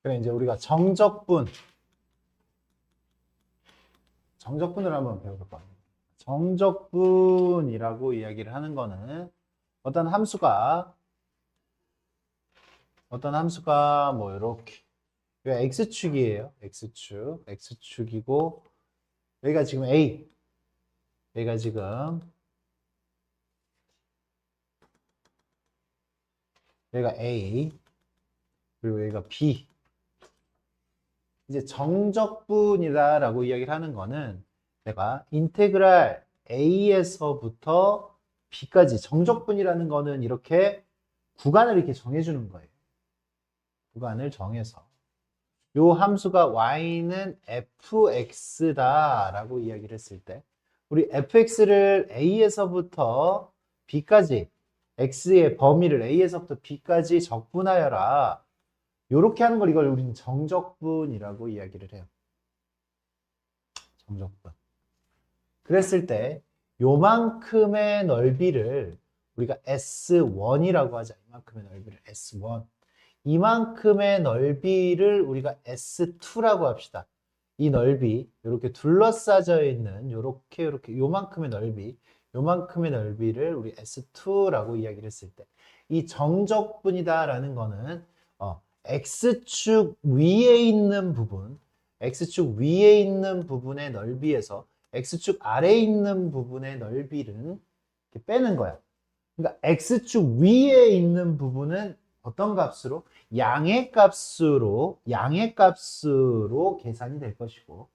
그래, 이제 우리가 정적분을 한번 배워볼 거예요. 정적분이라고 이야기를 하는 거는 어떤 함수가 뭐 이렇게 여기가 x축이에요. x축이고 여기가 지금 a, 여기가 지금 여기가 a, 그리고 여기가 b. 이제 정적분이다라고 이야기를 하는 거는 내가 인테그랄 a에서부터 b까지 정적분이라는 거는 이렇게 구간을 이렇게 정해주는 거예요. 구간을 정해서 요 함수가 y는 fx다라고 이야기를 했을 때 우리 fx를 a에서부터 b까지 x의 범위를 a에서부터 b까지 적분하여라. 요렇게 하는 걸 이걸 우리는 정적분이라고 이야기를 해요. 정적분. 그랬을 때 요만큼의 넓이를 우리가 S1이라고 하자. 이만큼의 넓이를 S1. 이만큼의 넓이를 우리가 S2라고 합시다. 이 넓이, 이렇게 둘러싸져 있는 요렇게 요만큼의 넓이를 우리 S2라고 이야기를 했을 때 이 정적분이다라는 거는 X축 위에 있는 부분, X축 위에 있는 부분의 넓이에서 X축 아래에 있는 부분의 넓이를 이렇게 빼는 거야. 그러니까 X축 위에 있는 부분은 어떤 값으로? 양의 값으로 계산이 될 것이고,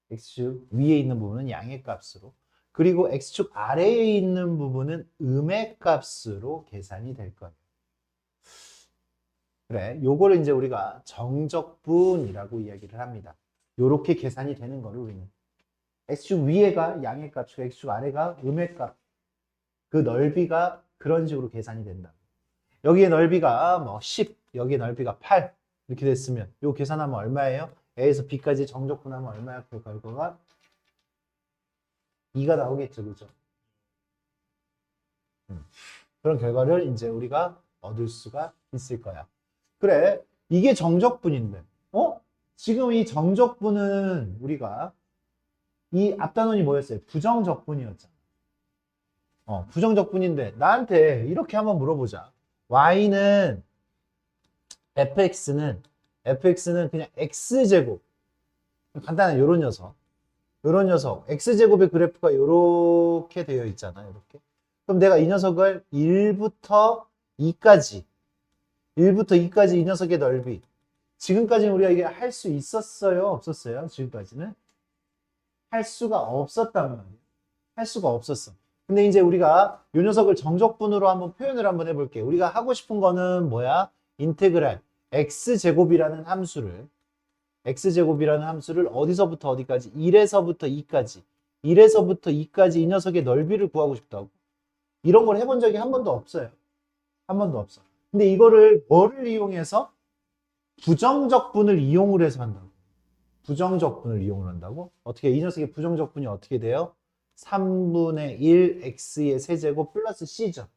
X축 위에 있는 부분은 양의 값으로, 그리고 X축 아래에 있는 부분은 음의 값으로 계산이 될 거예요. 그래, 요거를 이제 우리가 정적분이라고 이야기를 합니다. 요렇게 계산이 되는 거를 우리는 X축 위에가 양의 값이고 X축 아래가 음의 값, 그 넓이가 그런 식으로 계산이 된다. 여기에 넓이가 뭐 10, 여기에 넓이가 8 이렇게 됐으면 요 계산하면 얼마예요? A에서 B까지 정적분하면 얼마야? 그 결과가 2가 나오겠죠, 그죠? 그런 결과를 이제 우리가 얻을 수가 있을 거야. 그래, 이게 정적분인데, 지금 이 정적분은 우리가 이 앞단원이 뭐였어요? 부정적분이었잖아. 부정적분인데 나한테 이렇게 한번 물어보자. y는 fx는 그냥 x제곱. 간단한 요런 녀석 x제곱의 그래프가 이렇게 되어 있잖아. 이렇게. 그럼 내가 이 녀석을 1부터 2까지 이 녀석의 넓이. 지금까지는 우리가 이게 할 수 있었어요? 없었어요? 지금까지는 할 수가 없었단 말이에요. 할 수가 없었어. 근데 이제 우리가 이 녀석을 정적분으로 한번 표현을 한번 해볼게요. 우리가 하고 싶은 거는 뭐야? 인테그랄 x제곱이라는 함수를 어디서부터 어디까지? 1에서부터 2까지. 1에서부터 2까지 이 녀석의 넓이를 구하고 싶다고. 이런 걸 해본 적이 한 번도 없어요. 한 번도 없어. 근데 이거를 뭐를 이용해서? 부정적분을 이용을 해서 한다고. 부정적분을 이용을 한다고? 어떻게, 이 녀석의 부정적분이 어떻게 돼요? 3분의 1 x의 세제곱 플러스 c죠.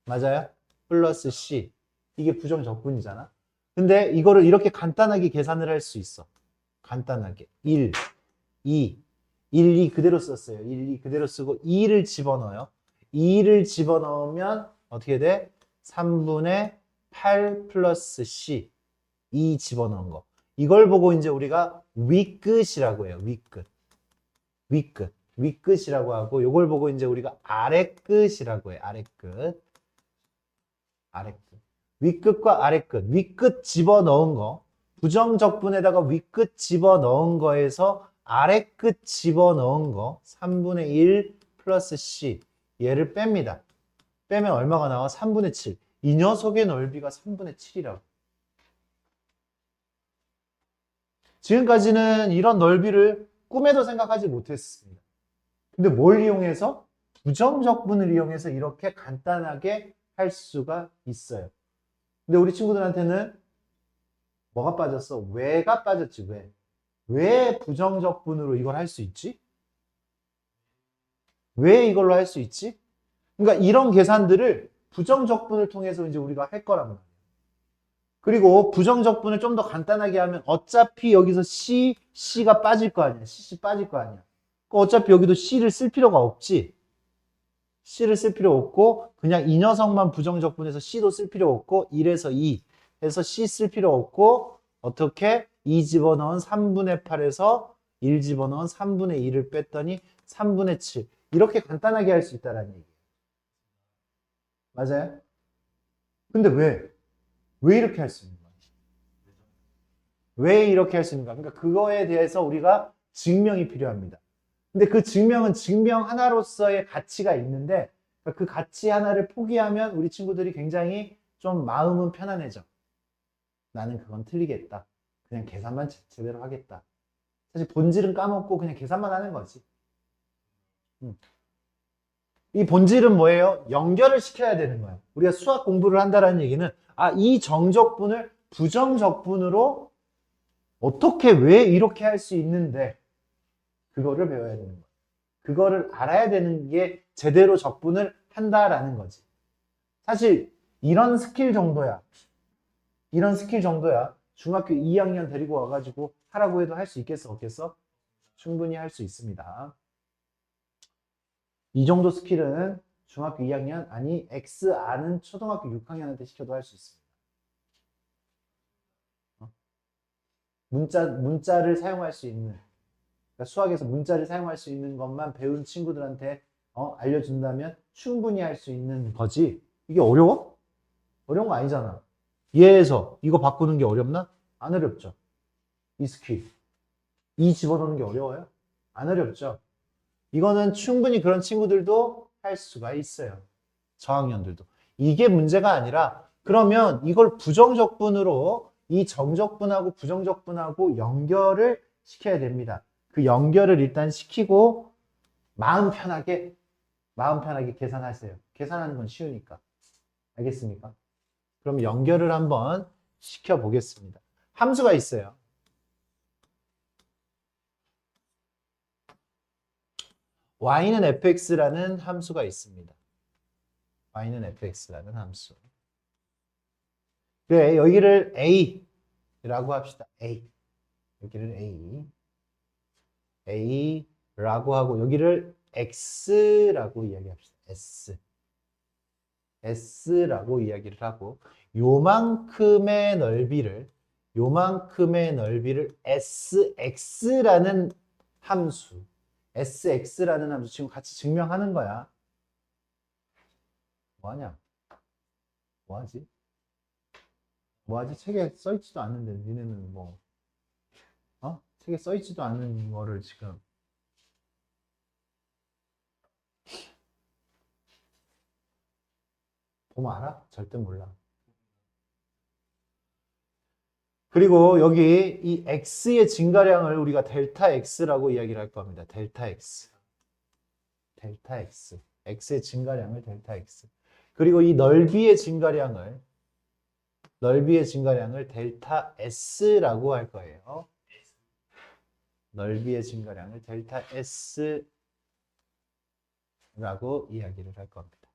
맞아요? 플러스 c. 이게 부정적분이잖아. 근데 이거를 이렇게 간단하게 계산을 할 수 있어. 간단하게. 1, 2, 2 그대로 썼어요. 2 그대로 쓰고 2를 집어넣어요. 2를 집어넣으면 어떻게 돼? 3분의 8 플러스 c. 2 집어넣은 거. 이걸 보고 이제 우리가 윗끝이라고 해요. 윗끝이라고 하고 이걸 보고 이제 우리가 아래끝이라고 해요. 아래끝. 윗끝과 아래끝. 윗끝 집어넣은 거. 부정적분에다가 윗끝 집어넣은 거에서 아래끝 집어넣은 거 3분의 1 플러스 c. 얘를 뺍니다. 빼면 얼마가 나와? 3분의 7. 이 녀석의 넓이가 3분의 7이라고. 지금까지는 이런 넓이를 꿈에도 생각하지 못했습니다. 근데 뭘 이용해서? 부정적분을 이용해서 이렇게 간단하게 할 수가 있어요. 근데 우리 친구들한테는 뭐가 빠졌어? 왜가 빠졌지, 왜? 왜 부정적분으로 이걸 할 수 있지? 왜 이걸로 할 수 있지? 그러니까 이런 계산들을 부정적분을 통해서 이제 우리가 할 거란 말이에요. 그리고 부정적분을 좀 더 간단하게 하면 어차피 여기서 C가 빠질 거 아니야. C 빠질 거 아니야. 어차피 여기도 C를 쓸 필요가 없지. C를 쓸 필요 없고 그냥 이 녀석만 부정적분해서 C도 쓸 필요 없고 1에서 2 해서 C 쓸 필요 없고 어떻게 2 집어넣은 3분의 8에서 1 집어넣은 3분의 2를 뺐더니 3분의 7 이렇게 간단하게 할 수 있다는 얘기예요. 맞아요? 근데 왜 이렇게 할 수 있는 거야? 왜 이렇게 할 수 있는가? 그러니까 그거에 대해서 우리가 증명이 필요합니다. 근데 그 증명은 증명 하나로서의 가치가 있는데 그 가치 하나를 포기하면 우리 친구들이 굉장히 좀 마음은 편안해져. 나는 그건 틀리겠다. 그냥 계산만 제대로 하겠다. 사실 본질은 까먹고 그냥 계산만 하는 거지. 이 본질은 뭐예요? 연결을 시켜야 되는 거예요. 우리가 수학 공부를 한다는 얘기는 이 정적분을 부정적분으로 어떻게 왜 이렇게 할 수 있는데 그거를 배워야 되는 거예요. 그거를 알아야 되는 게 제대로 적분을 한다라는 거지. 사실 이런 스킬 정도야. 이런 스킬 정도야. 중학교 2학년 데리고 와가지고 하라고 해도 할 수 있겠어? 없겠어? 충분히 할 수 있습니다. 이 정도 스킬은 중학교 2학년 아니 X 아는 초등학교 6학년한테 시켜도 할 수 있습니다. 문자를 사용할 수 있는 그러니까 수학에서 문자를 사용할 수 있는 것만 배운 친구들한테 알려준다면 충분히 할 수 있는 거지. 이게 어려워? 어려운 거 아니잖아. 얘에서 이거 바꾸는 게 어렵나? 안 어렵죠. 이 스킬. 이 집어넣는 게 어려워요? 안 어렵죠. 이거는 충분히 그런 친구들도 할 수가 있어요. 저학년들도. 이게 문제가 아니라 그러면 이걸 부정적분으로 이 정적분하고 부정적분하고 연결을 시켜야 됩니다. 그 연결을 일단 시키고 마음 편하게 계산하세요. 계산하는 건 쉬우니까. 알겠습니까? 그럼 연결을 한번 시켜보겠습니다. 함수가 있어요. y는 fx라는 함수가 있습니다. y는 fx라는 함수. 그래, 여기를 a라고 합시다. 여기를 a라고 하고 여기를 x라고 이야기합시다. s라고 이야기를 하고 요만큼의 넓이를 sx라는 함수 지금 같이 증명하는 거야. 뭐하냐? 뭐하지? 책에 써있지도 않는데 니네는 책에 써있지도 않은 거를 지금 보면 알아? 절대 몰라. 그리고 여기 이 x의 증가량을 우리가 델타 x라고 이야기를 할 겁니다. 델타 x. x의 증가량을 델타 x. 그리고 이 넓이의 증가량을 델타 s라고 할 거예요. 넓이의 증가량을 델타 s라고 이야기를 할 겁니다.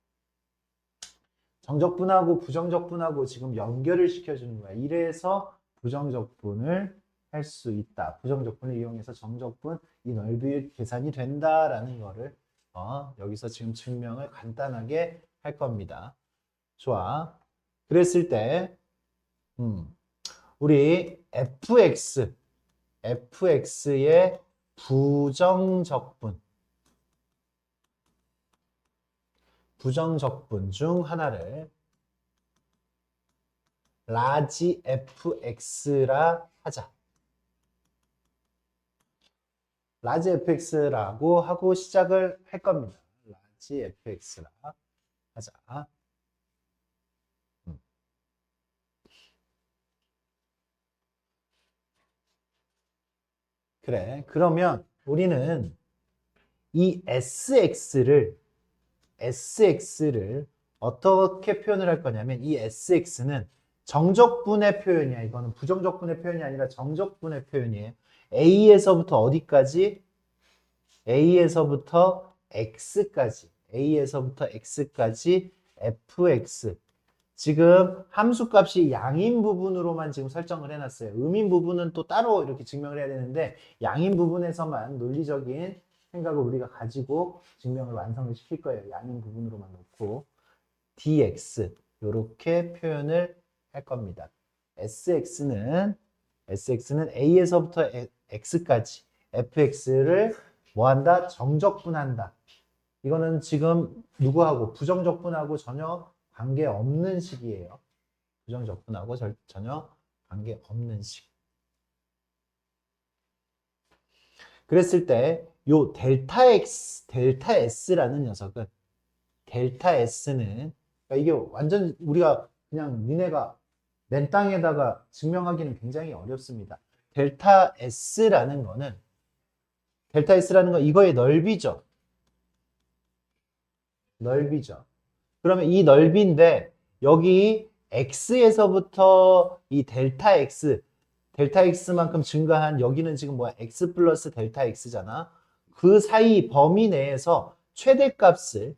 정적분하고 부정적분하고 지금 연결을 시켜주는 거야. 이래서 부정적분을 할 수 있다. 부정적분을 이용해서 정적분 이 넓이 계산이 된다라는 거를 여기서 지금 증명을 간단하게 할 겁니다. 좋아. 그랬을 때 우리 fx의 부정적분 중 하나를 라지 fx라 하자. 라지 fx라고 하고 시작을 할 겁니다. 라지 fx라 하자. 그래. 그러면 우리는 이 sx를 어떻게 표현을 할 거냐면 이 sx는 정적분의 표현이야. 이거는 부정적분의 표현이 아니라 정적분의 표현이에요. a에서부터 어디까지? a에서부터 x까지 fx 지금 함수값이 양인 부분으로만 지금 설정을 해놨어요. 음인 부분은 또 따로 이렇게 증명을 해야 되는데 양인 부분에서만 논리적인 생각을 우리가 가지고 증명을 완성을 시킬 거예요. 양인 부분으로만 놓고 dx 이렇게 표현을 할 겁니다. sx는 a에서부터 x까지 fx를 뭐한다? 정적분한다. 이거는 지금 누구하고 부정적분하고 전혀 관계없는 식이에요. 부정적분하고 전혀 관계없는 식. 그랬을 때 요 델타 x, 델타 s라는 녀석은 델타 s는 그러니까 이게 완전 우리가 그냥 니네가 맨 땅에다가 증명하기는 굉장히 어렵습니다. 델타 s라는 건 이거의 넓이죠. 넓이죠. 그러면 이 넓이인데 여기 x에서부터 이 델타 x만큼 증가한 여기는 지금 뭐야? x 플러스 델타 x잖아. 그 사이 범위 내에서 최대값을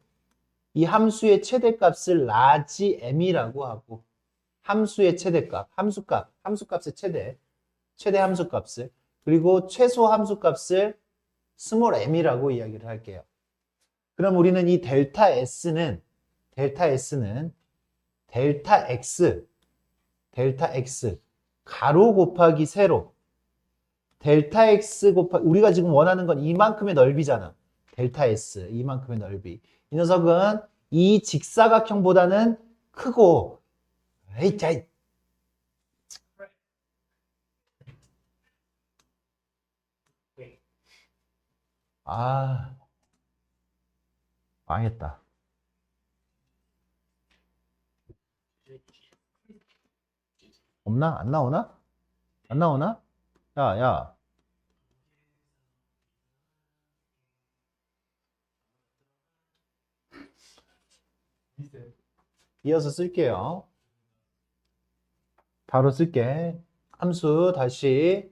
이 함수의 최대값을 라지 m이라고 하고 함수의 최대값, 함수값의 최대 함수값을 그리고 최소 함수값을 스몰 m이라고 이야기를 할게요. 그럼 우리는 이 델타 s는 델타 x 가로 곱하기 세로 델타 x 곱하기 우리가 지금 원하는 건 이만큼의 넓이잖아. 델타 s 이만큼의 넓이. 이 녀석은 이 직사각형보다는 크고 에이 자 아 망했다. 없나? 안 나오나? 안 나오나? 야, 야. 이어서 쓸게요. 바로 쓸게. 함수 다시.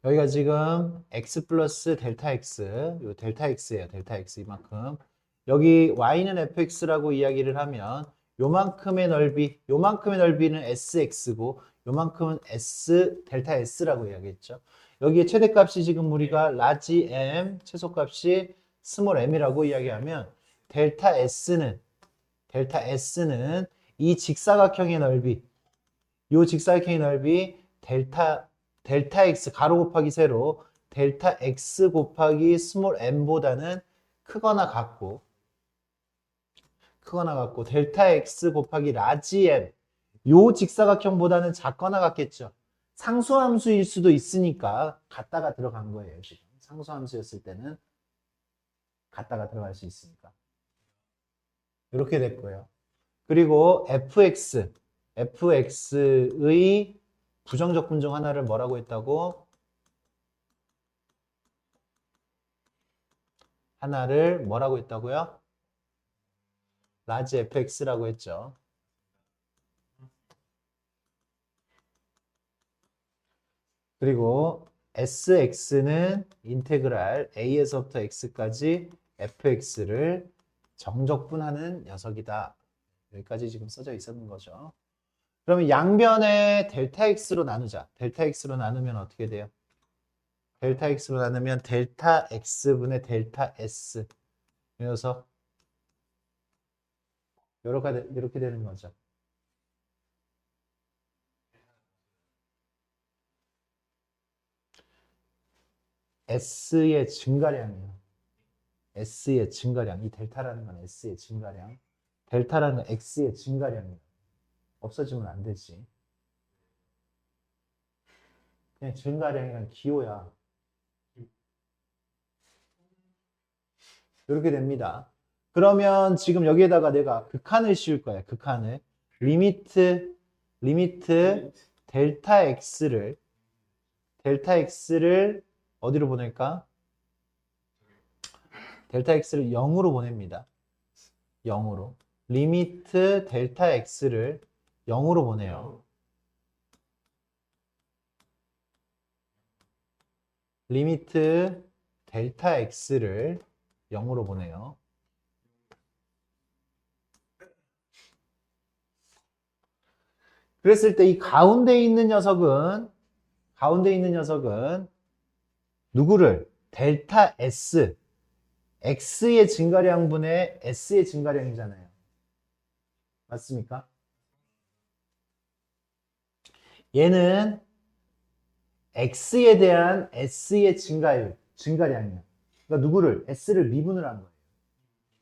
여기가 지금 x 플러스 델타 x, 요 델타 x예요. 델타 x 이만큼. 여기 y는 fx라고 이야기를 하면 요만큼의 넓이는 sx고 요만큼은 델타 s라고 이야기했죠. 여기에 최대값이 지금 우리가 라지 m, 최소값이 스몰 m이라고 이야기하면 델타 s는 이 직사각형의 넓이, 요 직사각형의 넓이 델타 x 가로 곱하기 세로 델타 x 곱하기 스몰 m보다는 크거나 같고 델타 x 곱하기 라지 m 요 직사각형보다는 작거나 같겠죠. 상수함수일 수도 있으니까 같다가 들어간 거예요. 지금 상수함수였을 때는 같다가 들어갈 수 있으니까 이렇게 됐고요. 그리고 fx의 부정적 분 중 하나를 뭐라고 했다고? 하나를 뭐라고 했다고요? 라지 fx라고 했죠. 그리고 sx는 인테그랄 a에서부터 x까지 fx를 정적분하는 녀석이다. 여기까지 지금 써져 있었는 거죠. 그러면 양변에 델타 x로 나누자. 델타 x로 나누면 어떻게 돼요? 델타 x로 나누면 델타 x분의 델타 s. 그래서 이렇게 되는 거죠. S의 증가량이요. S의 증가량. 이 델타라는 건 S의 증가량. 델타라는 건 X의 증가량이에요. 없어지면 안 되지. 그냥 증가량이란 기호야. 이렇게 됩니다. 그러면 지금 여기에다가 내가 극한을 씌울 거야. 극한을. 리미트 델타 X를 어디로 보낼까? 델타 X를 0으로 보냅니다. 0으로. 리미트 델타 X를 0으로 보내요. 리미트 델타 x를 0으로 보내요. 그랬을 때 이 가운데 있는 녀석은 누구를? 델타 S, x의 증가량분의 s의 증가량이잖아요. 맞습니까? 얘는 x에 대한 s의 증가량이에요. 그러니까 누구를? s를 미분을 한 거예요.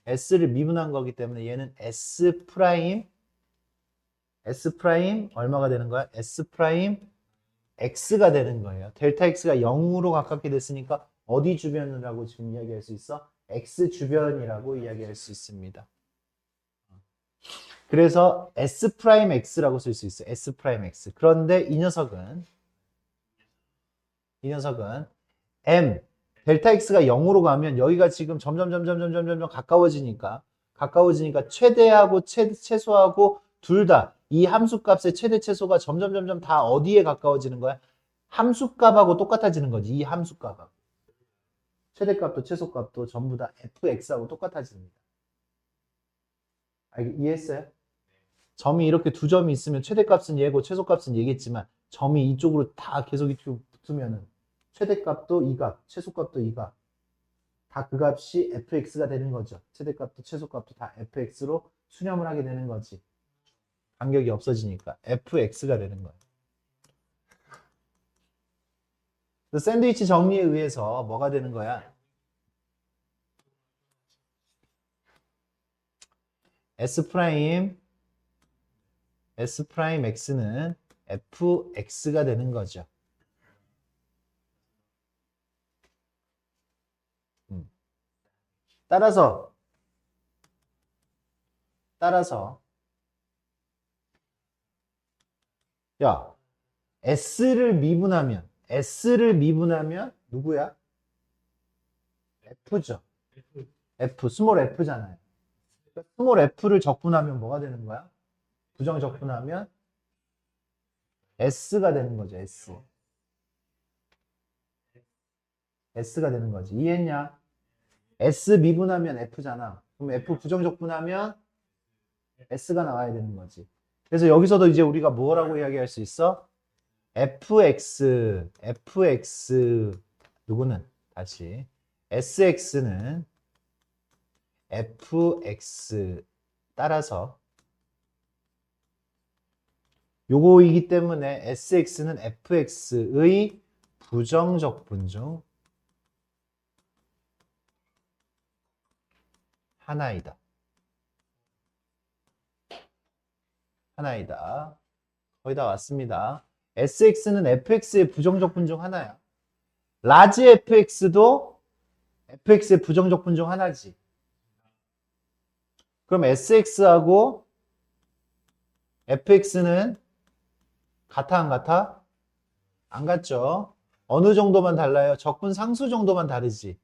s를 미분한 거기 때문에 얘는 s 프라임 얼마가 되는 거야? s 프라임 x가 되는 거예요. 델타 x가 0으로 가깝게 됐으니까 어디 주변이라고 지금 이야기할 수 있어? x 주변이라고 이야기할 수 있습니다. 그래서 s 프라임 x라고 쓸 수 있어요. s 프라임 x. 그런데 이 녀석은 m 델타 x가 0으로 가면 여기가 지금 점점 가까워지니까 최대하고 최소하고 둘 다 이 함수값의 최대 최소가 점점 다 어디에 가까워지는 거야? 함수값하고 똑같아지는 거지. 이 함수값하고. 최대값도 최소값도 전부 다 fx하고 똑같아집니다. 이해했어요? 점이 이렇게 두 점이 있으면 최대값은 얘고 최소값은 얘겠지만 점이 이쪽으로 다 계속 이쪽으로 붙으면은 최대값도 이 값, 최소값도 이 값. 다 그 값이 fx가 되는 거죠. 최대값도 최소값도 다 fx로 수렴을 하게 되는 거지. 간격이 없어지니까 fx가 되는 거예요. 샌드위치 정리에 의해서 뭐가 되는 거야? S 프라임 x는 fx가 되는 거죠. 따라서 야 s를 미분하면 누구야? f죠. 스몰 f잖아요. 스몰 f를 적분하면 뭐가 되는 거야? 부정 적분하면 s가 되는 거죠. s가 되는 거지. 이해했냐? s 미분하면 f잖아. 그럼 f 부정 적분하면 s가 나와야 되는 거지. 그래서 여기서도 이제 우리가 뭐라고 이야기할 수 있어? fx 누구는 다시 sx는 fx 따라서 요거이기 때문에 sx는 fx의 부정적분 중 하나이다. 거의 다 왔습니다. sx는 fx의 부정적분 중 하나야. 라지 fx도 fx의 부정적분 중 하나지. 그럼 sx하고 fx는 같아 안 같아? 안 같죠? 어느 정도만 달라요? 적분 상수 정도만 다르지.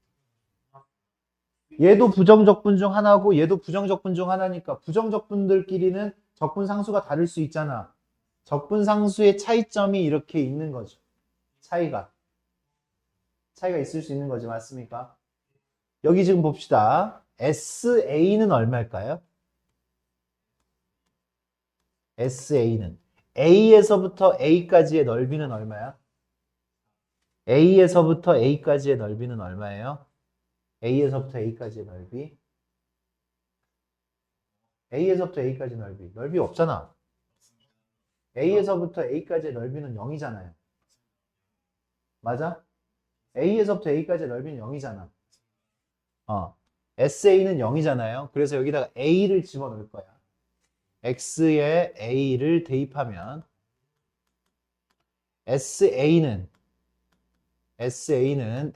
얘도 부정적분 중 하나고 얘도 부정적분 중 하나니까 부정적분들끼리는 적분 상수가 다를 수 있잖아. 적분 상수의 차이점이 이렇게 있는 거죠. 차이가 있을 수 있는 거지. 맞습니까? 여기 지금 봅시다. SA는 얼마일까요? SA는 A에서부터 A까지의 넓이는 얼마야? A에서부터 A까지의 넓이는 얼마예요? A에서부터 A까지의 넓이. A에서부터 A까지 넓이 없잖아. A에서부터 A까지의 넓이는 0이잖아요. 맞아? A에서부터 A까지의 넓이는 0이잖아. SA는 0이잖아요. 그래서 여기다가 A를 집어넣을 거야. X에 A를 대입하면 SA는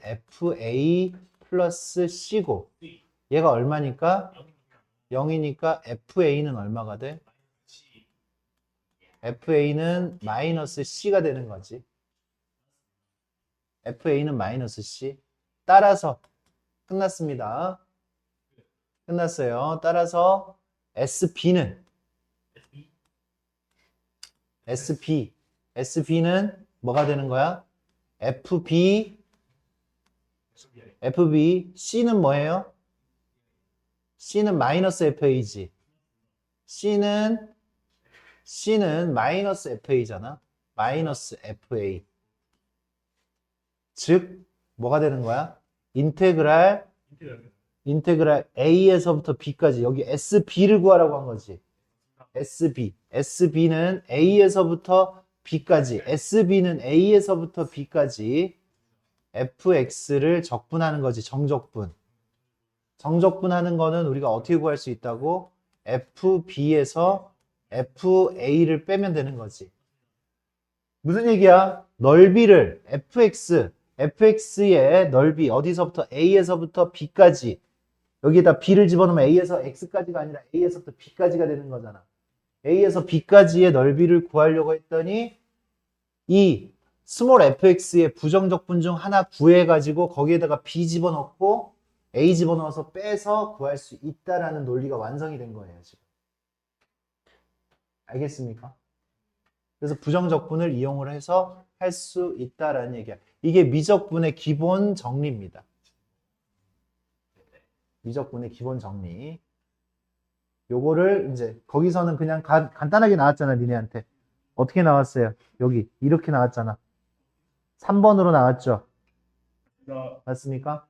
FA 플러스 C고 얘가 얼마니까? 0이니까 FA는 얼마가 돼? FA는 마이너스 C가 되는 거지. FA는 마이너스 C. 따라서 끝났습니다. 끝났어요. 따라서 SB는 SB는 뭐가 되는 거야? FB FB, C는 뭐예요? C는 마이너스 FA지. C는 마이너스 FA잖아. 마이너스 FA. 즉, 뭐가 되는 거야? 인테그랄 A에서부터 B까지. 여기 SB를 구하라고 한 거지. SB. SB는 A에서부터 B까지. SB는 A에서부터 B까지 fx를 적분하는 거지. 정적분. 정적분하는 거는 우리가 어떻게 구할 수 있다고? fb에서 fa를 빼면 되는 거지. 무슨 얘기야? 넓이를 fx의 넓이 어디서부터 a에서부터 b까지 여기에다 b를 집어넣으면 a에서 x까지가 아니라 a에서부터 b까지가 되는 거잖아. a에서 b까지의 넓이를 구하려고 했더니 이 스몰 fx의 부정적분 중 하나 구해가지고 거기에다가 b 집어넣고 a 집어넣어서 빼서 구할 수 있다라는 논리가 완성이 된 거예요, 지금. 알겠습니까? 그래서 부정적분을 이용을 해서 할 수 있다라는 얘기야. 이게 미적분의 기본 정리입니다. 미적분의 기본 정리. 요거를 이제 거기서는 그냥 간단하게 나왔잖아, 니네한테. 어떻게 나왔어요? 여기 이렇게 나왔잖아. 3번으로 나왔죠? 맞습니까?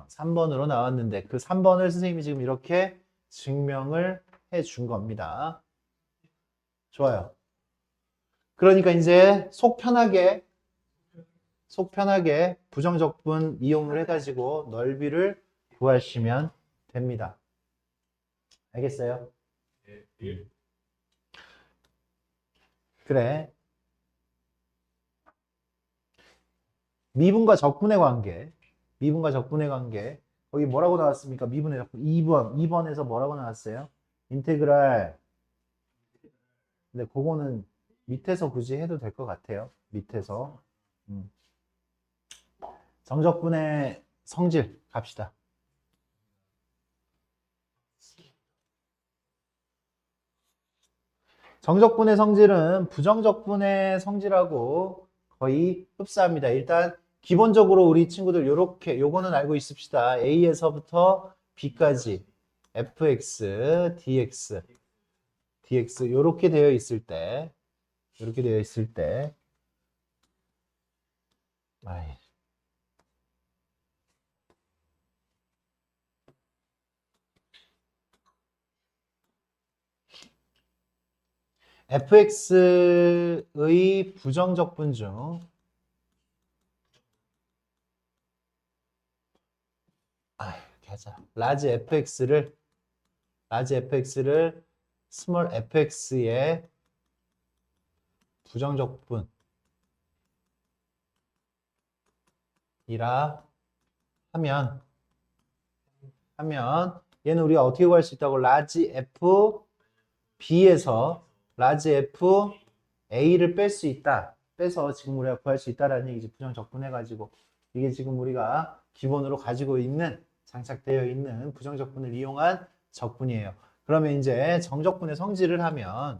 3번으로 나왔는데 그 3번을 선생님이 지금 이렇게 증명을 해 준 겁니다. 좋아요. 그러니까 이제 속 편하게 부정적분 이용을 해가지고 넓이를 구하시면 됩니다. 알겠어요? 그래. 미분과 적분의 관계. 거기 뭐라고 나왔습니까? 미분의 적분. 2번에서 뭐라고 나왔어요? 인테그랄. 근데 그거는 밑에서 굳이 해도 될 것 같아요. 밑에서. 정적분의 성질 갑시다. 정적분의 성질은 부정적분의 성질하고 거의 흡사합니다. 일단 기본적으로 우리 친구들 요렇게 요거는 알고 있읍시다. A에서부터 B까지 fx, dx 요렇게 되어 있을 때 아이. fx의 부정적분 중 이렇게 하자. 라지 fx를 스몰 fx의 부정적분이라 하면 얘는 우리가 어떻게 구할 수 있다고? 라지 f b에서 라지 f a를 뺄 수 있다. 빼서 지금 우리가 구할 수 있다라는 얘기지. 부정적분해가지고 이게 지금 우리가 기본으로 가지고 있는 장착되어 있는 부정적분을 이용한 적분이에요. 그러면 이제 정적분의 성질을 하면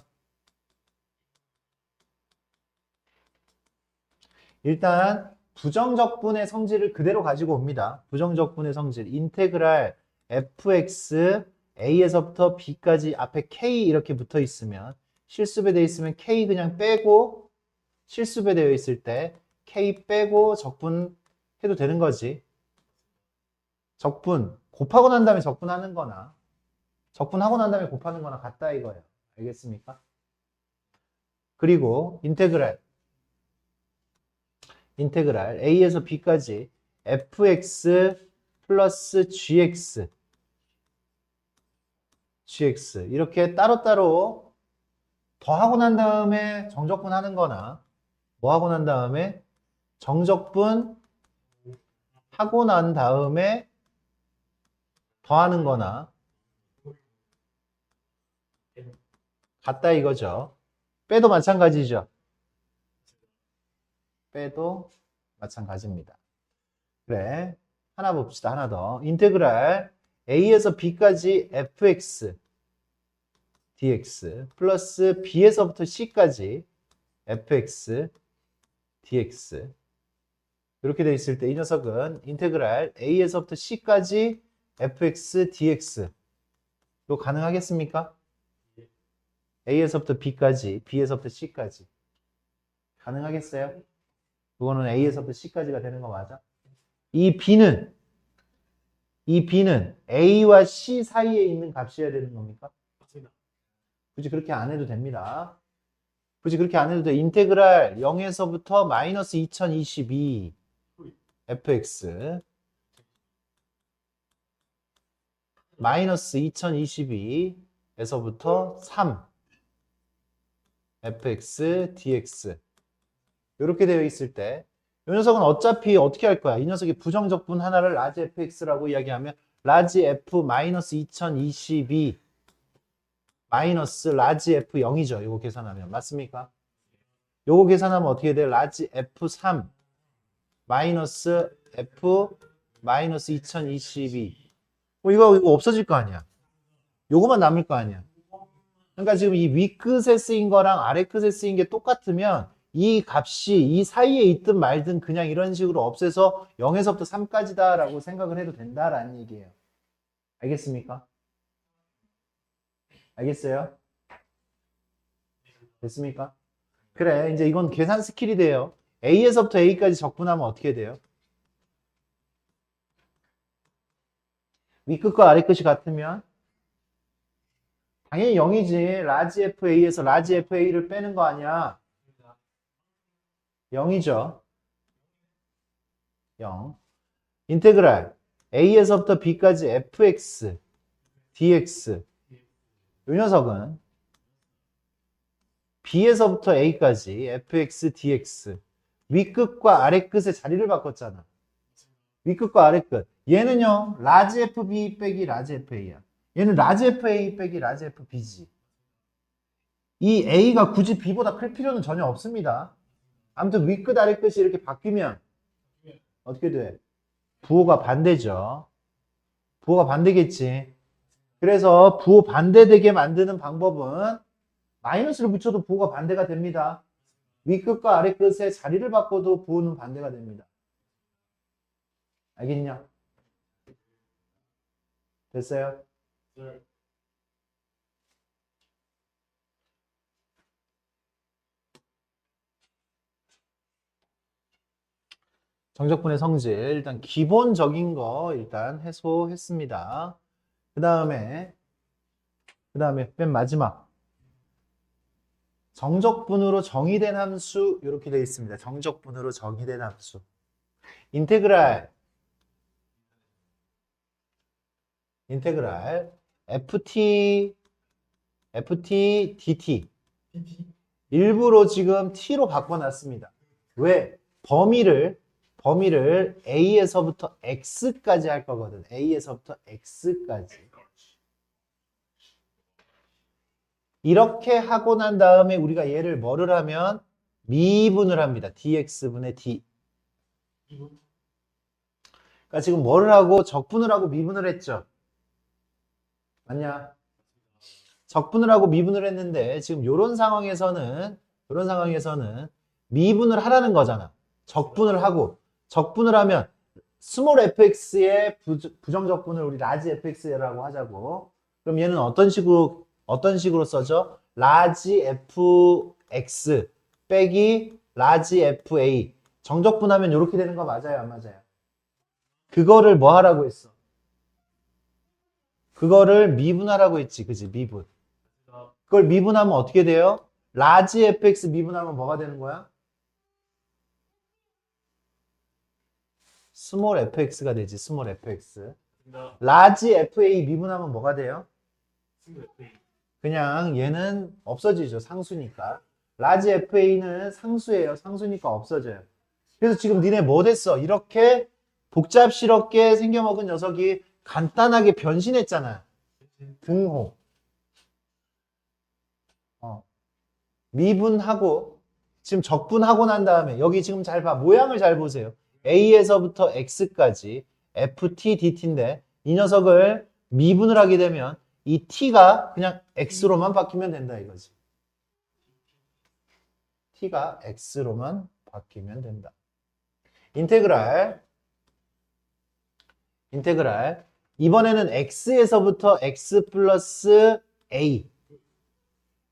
일단 부정적분의 성질을 그대로 가지고 옵니다. 부정적분의 성질 인테그랄 fx a에서부터 b까지 앞에 k 이렇게 붙어 있으면 실수배되어 있으면 k 그냥 빼고 실수배되어 있을 때 k 빼고 적분해도 되는 거지. 적분 곱하고 난 다음에 적분하는 거나 적분하고 난 다음에 곱하는 거나 같다 이거예요. 알겠습니까? 그리고 인테그랄 a에서 b까지 fx 플러스 gx 이렇게 따로따로 더하고 난 다음에 정적분 하는 거나 뭐 하고 난 다음에 정적분 하고 난 다음에 더하는 거나 같다 이거죠. 빼도 마찬가지죠. 빼도 마찬가지입니다. 그래. 하나 봅시다. 하나 더. 인테그랄 a에서 b까지 fx dx 플러스 b에서부터 c까지 fx dx 이렇게 돼 있을 때 이 녀석은 인테그랄 a에서부터 c까지 fx dx 이거 가능하겠습니까? a에서부터 b까지, b에서부터 c까지 가능하겠어요? 그거는 a에서부터 c까지가 되는 거 맞아? 이 b는 a와 c 사이에 있는 값이어야 되는 겁니까? 맞습니다. 굳이 그렇게 안 해도 됩니다. 굳이 그렇게 안 해도 돼. 인테그랄 0에서부터 마이너스 2022 fx 마이너스 2022에서부터 3 fx dx 이렇게 되어 있을 때 이 녀석은 어차피 어떻게 할 거야? 이 녀석이 부정적분 하나를 라지 fx라고 이야기하면 라지 f 마이너스 2022 마이너스 라지 f 0이죠. 이거 계산하면 맞습니까? 요거 계산하면 어떻게 돼? 라지 f3 마이너스 f 마이너스 2022 이거 없어질 거 아니야. 요거만 남을 거 아니야. 그러니까 지금 이 윗끝에 쓰인 거랑 아래 끝에 쓰인 게 똑같으면 이 값이 이 사이에 있든 말든 그냥 이런 식으로 없애서 0에서부터 3까지다 라고 생각을 해도 된다라는 얘기예요. 알겠습니까? 알겠어요? 됐습니까? 그래, 이제 이건 계산 스킬이 돼요. A에서부터 A까지 적분하면 어떻게 돼요? 윗끝과 아래끝이 같으면 당연히 0이지. 라지 FA에서 라지 FA를 빼는 거 아니야. 0이죠. 0. 인테그랄 A에서부터 B까지 fx dx 이 녀석은 B에서부터 A까지 fx dx 윗끝과 아래끝의 자리를 바꿨잖아. 윗끝과 아래끝. 얘는요. 라지 FB 빼기 라지 FA야. 얘는 라지 FA 빼기 라지 FB지. 이 A가 굳이 B보다 클 필요는 전혀 없습니다. 아무튼 윗끝 아래끝이 이렇게 바뀌면 어떻게 돼? 부호가 반대죠. 부호가 반대겠지. 그래서 부호 반대되게 만드는 방법은 마이너스를 붙여도 부호가 반대가 됩니다. 윗끝과 아래끝의 자리를 바꿔도 부호는 반대가 됩니다. 알겠냐? 됐어요? 네. 정적분의 성질 일단 기본적인 거 일단 해소했습니다. 그 다음에 맨 마지막 정적분으로 정의된 함수 이렇게 되어 있습니다. 정적분으로 정의된 함수 인테그랄 ft dt 일부러 지금 t로 바꿔놨습니다. 왜? 범위를 a에서부터 x까지 할 거거든. a에서부터 x까지. 이렇게 하고 난 다음에 우리가 얘를 뭐를 하면 미분을 합니다. dx분의 d. 그러니까 지금 뭐를 하고 적분을 하고 미분을 했죠. 맞냐? 적분을 하고 미분을 했는데 지금 이런 상황에서는 미분을 하라는 거잖아. 적분을 하면 스몰 fx의 부정적분을 우리 라지 fx라고 하자고. 그럼 얘는 어떤 식으로 써져? 라지 fx 빼기 라지 fa. 정적분하면 이렇게 되는 거 맞아요, 안 맞아요? 그거를 뭐 하라고 했어? 그거를 미분하라고 했지, 그지? 미분. 그걸 미분하면 어떻게 돼요? 라지 fx 미분하면 뭐가 되는 거야? 스몰 fx가 되지, 스몰 fx. 라지 fa 미분하면 뭐가 돼요? 그냥 얘는 없어지죠, 상수니까. 라지 fa는 상수예요, 상수니까 없어져요. 그래서 지금 니네 뭐 됐어? 이렇게 복잡스럽게 생겨먹은 녀석이 간단하게 변신했잖아. 등호. 미분하고 지금 적분하고 난 다음에 여기 지금 잘 봐. 모양을 잘 보세요. A에서부터 X까지 FT, DT인데 이 녀석을 미분을 하게 되면 이 T가 그냥 X로만 바뀌면 된다 이거지. T가 X로만 바뀌면 된다. 인테그랄. 이번에는 x에서부터 x 플러스 a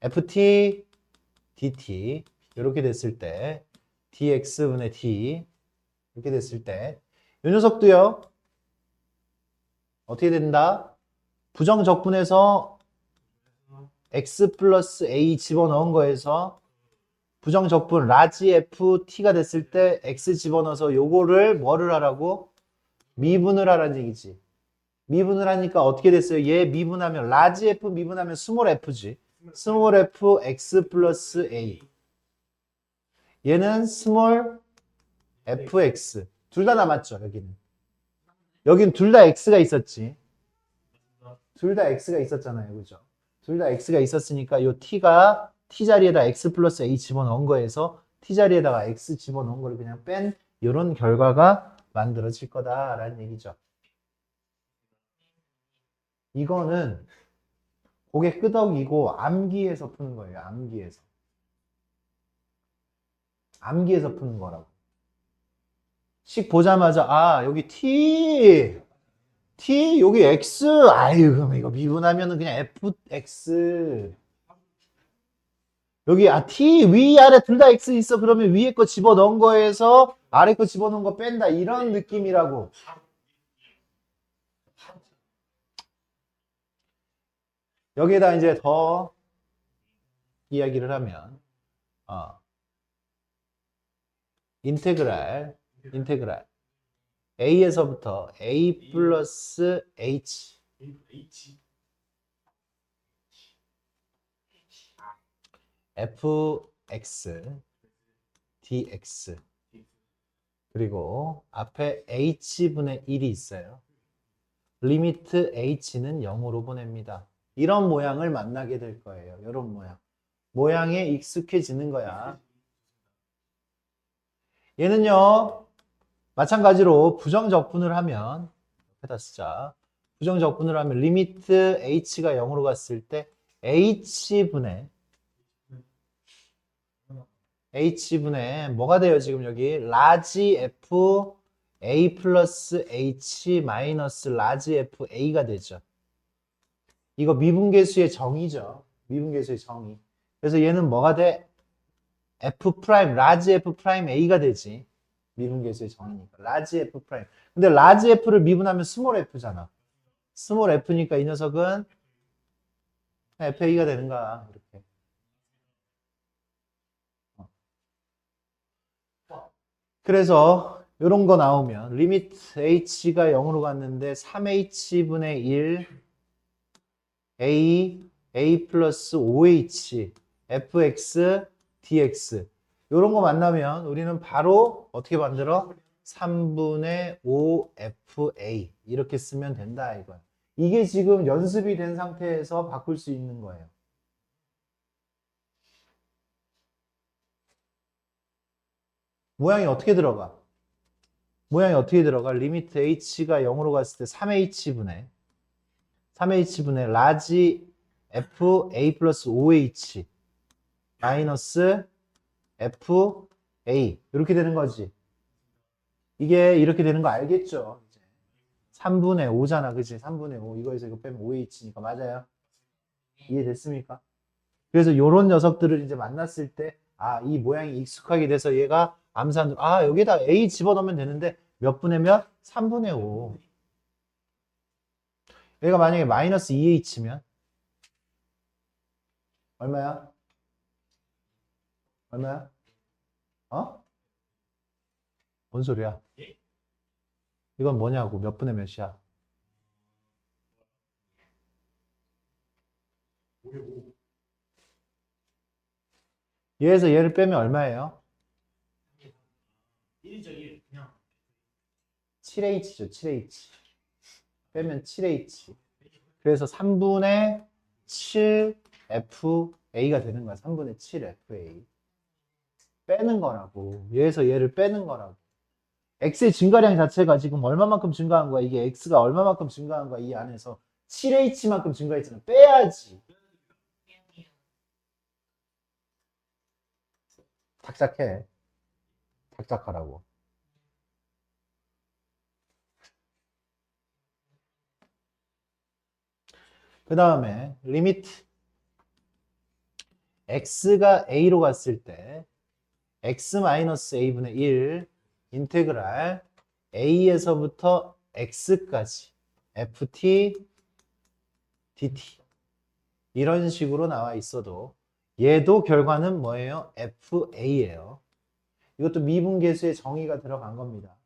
ft dt 이렇게 됐을 때 dx분의 d 이렇게 됐을 때 이 녀석도요. 어떻게 된다? 부정적분해서 x 플러스 a 집어넣은 거에서 부정적분 라지 ft가 됐을 때 x 집어넣어서 요거를 뭐를 하라고? 미분을 하라는 얘기지. 미분을 하니까 어떻게 됐어요? 얘 미분하면 라지 f 미분하면 스몰 f지. 스몰 f x 플러스 a. 얘는 스몰 fx. 둘 다 남았죠, 여기는. 여긴 둘 다 x가 있었지. 둘 다 x가 있었잖아요, 그죠? 둘 다 x가 있었으니까 요 t가 t 자리에다 x 플러스 a 집어넣은 거에서 t 자리에다가 x 집어넣은 거를 그냥 뺀 이런 결과가 만들어질 거다라는 얘기죠. 이거는 고개 끄덕이고 암기해서 푸는 거예요. 암기해서. 암기해서 푸는 거라고. 식 보자마자 아 여기 t 여기 x 아유 그럼 이거 미분하면은 그냥 fx 여기 t 위아래 둘 다 x 있어 그러면 위에 거 집어넣은 거에서 아래 거 집어넣은 거 뺀다 이런 느낌이라고. 여기에다 이제 더 이야기를 하면 인테그랄 a에서부터 a 플러스 h fx dx 그리고 앞에 h분의 1이 있어요. 리미트 h는 0으로 보냅니다. 이런 모양을 만나게 될 거예요. 이런 모양. 모양에 익숙해지는 거야. 얘는요. 마찬가지로 부정적분을 하면 옆에다 쓰자. 부정적분을 하면 리미트 h가 0으로 갔을 때 h분의 뭐가 돼요 지금 여기 라지 f a 플러스 h 마이너스 라지 f a가 되죠. 이거 미분계수의 정의죠. 미분계수의 정의. 그래서 얘는 뭐가 돼? f 프라임 라지 f 프라임 a가 되지. 미분계수의 정의니까 라지 f 프라임. 근데 라지 f를 미분하면 스몰 f잖아. 스몰 f니까 이 녀석은 fa가 되는 거야. 이렇게. 그래서 이런 거 나오면 리미트 h가 0으로 갔는데 3h분의 1 a 플러스 5h fx dx 이런 거 만나면 우리는 바로 어떻게 만들어? 3분의 5 fa 이렇게 쓰면 된다 이거야. 이게 지금 연습이 된 상태에서 바꿀 수 있는 거예요. 모양이 어떻게 들어가? 리미트 h가 0으로 갔을 때 3h분의 라지 f a 플러스 5h 마이너스 f a 이렇게 되는 거지. 이게 이렇게 되는 거 알겠죠? 3분의 5잖아, 그치? 3분의 5 이거에서 이거 빼면 5h니까 맞아요? 이해됐습니까? 그래서 요런 녀석들을 이제 만났을 때 아, 이 모양이 익숙하게 돼서 얘가 암산으로 아, 여기다 a 집어넣으면 되는데 몇 분의 몇? 3분의 5. 얘가 만약에 마이너스 2h면 얼마야? 얼마야? 어? 뭔 소리야? 이건 뭐냐고 몇 분의 몇이야? 얘에서 얘를 빼면 얼마예요? 7h죠 7h 빼면 7h 그래서 3분의 7fa가 되는 거야 3분의 7fa 빼는 거라고 얘에서 얘를 빼는 거라고 x의 증가량 자체가 지금 얼마만큼 증가한 거야 이게 x가 얼마만큼 증가한 거야 이 안에서 7h만큼 증가했잖아 빼야지 작작해 작작하라고 그 다음에 리미트 x가 a로 갔을 때 x-a분의 1 인테그랄 a에서부터 x까지 ft dt 이런 식으로 나와 있어도 얘도 결과는 뭐예요? fa예요. 이것도 미분계수의 정의가 들어간 겁니다.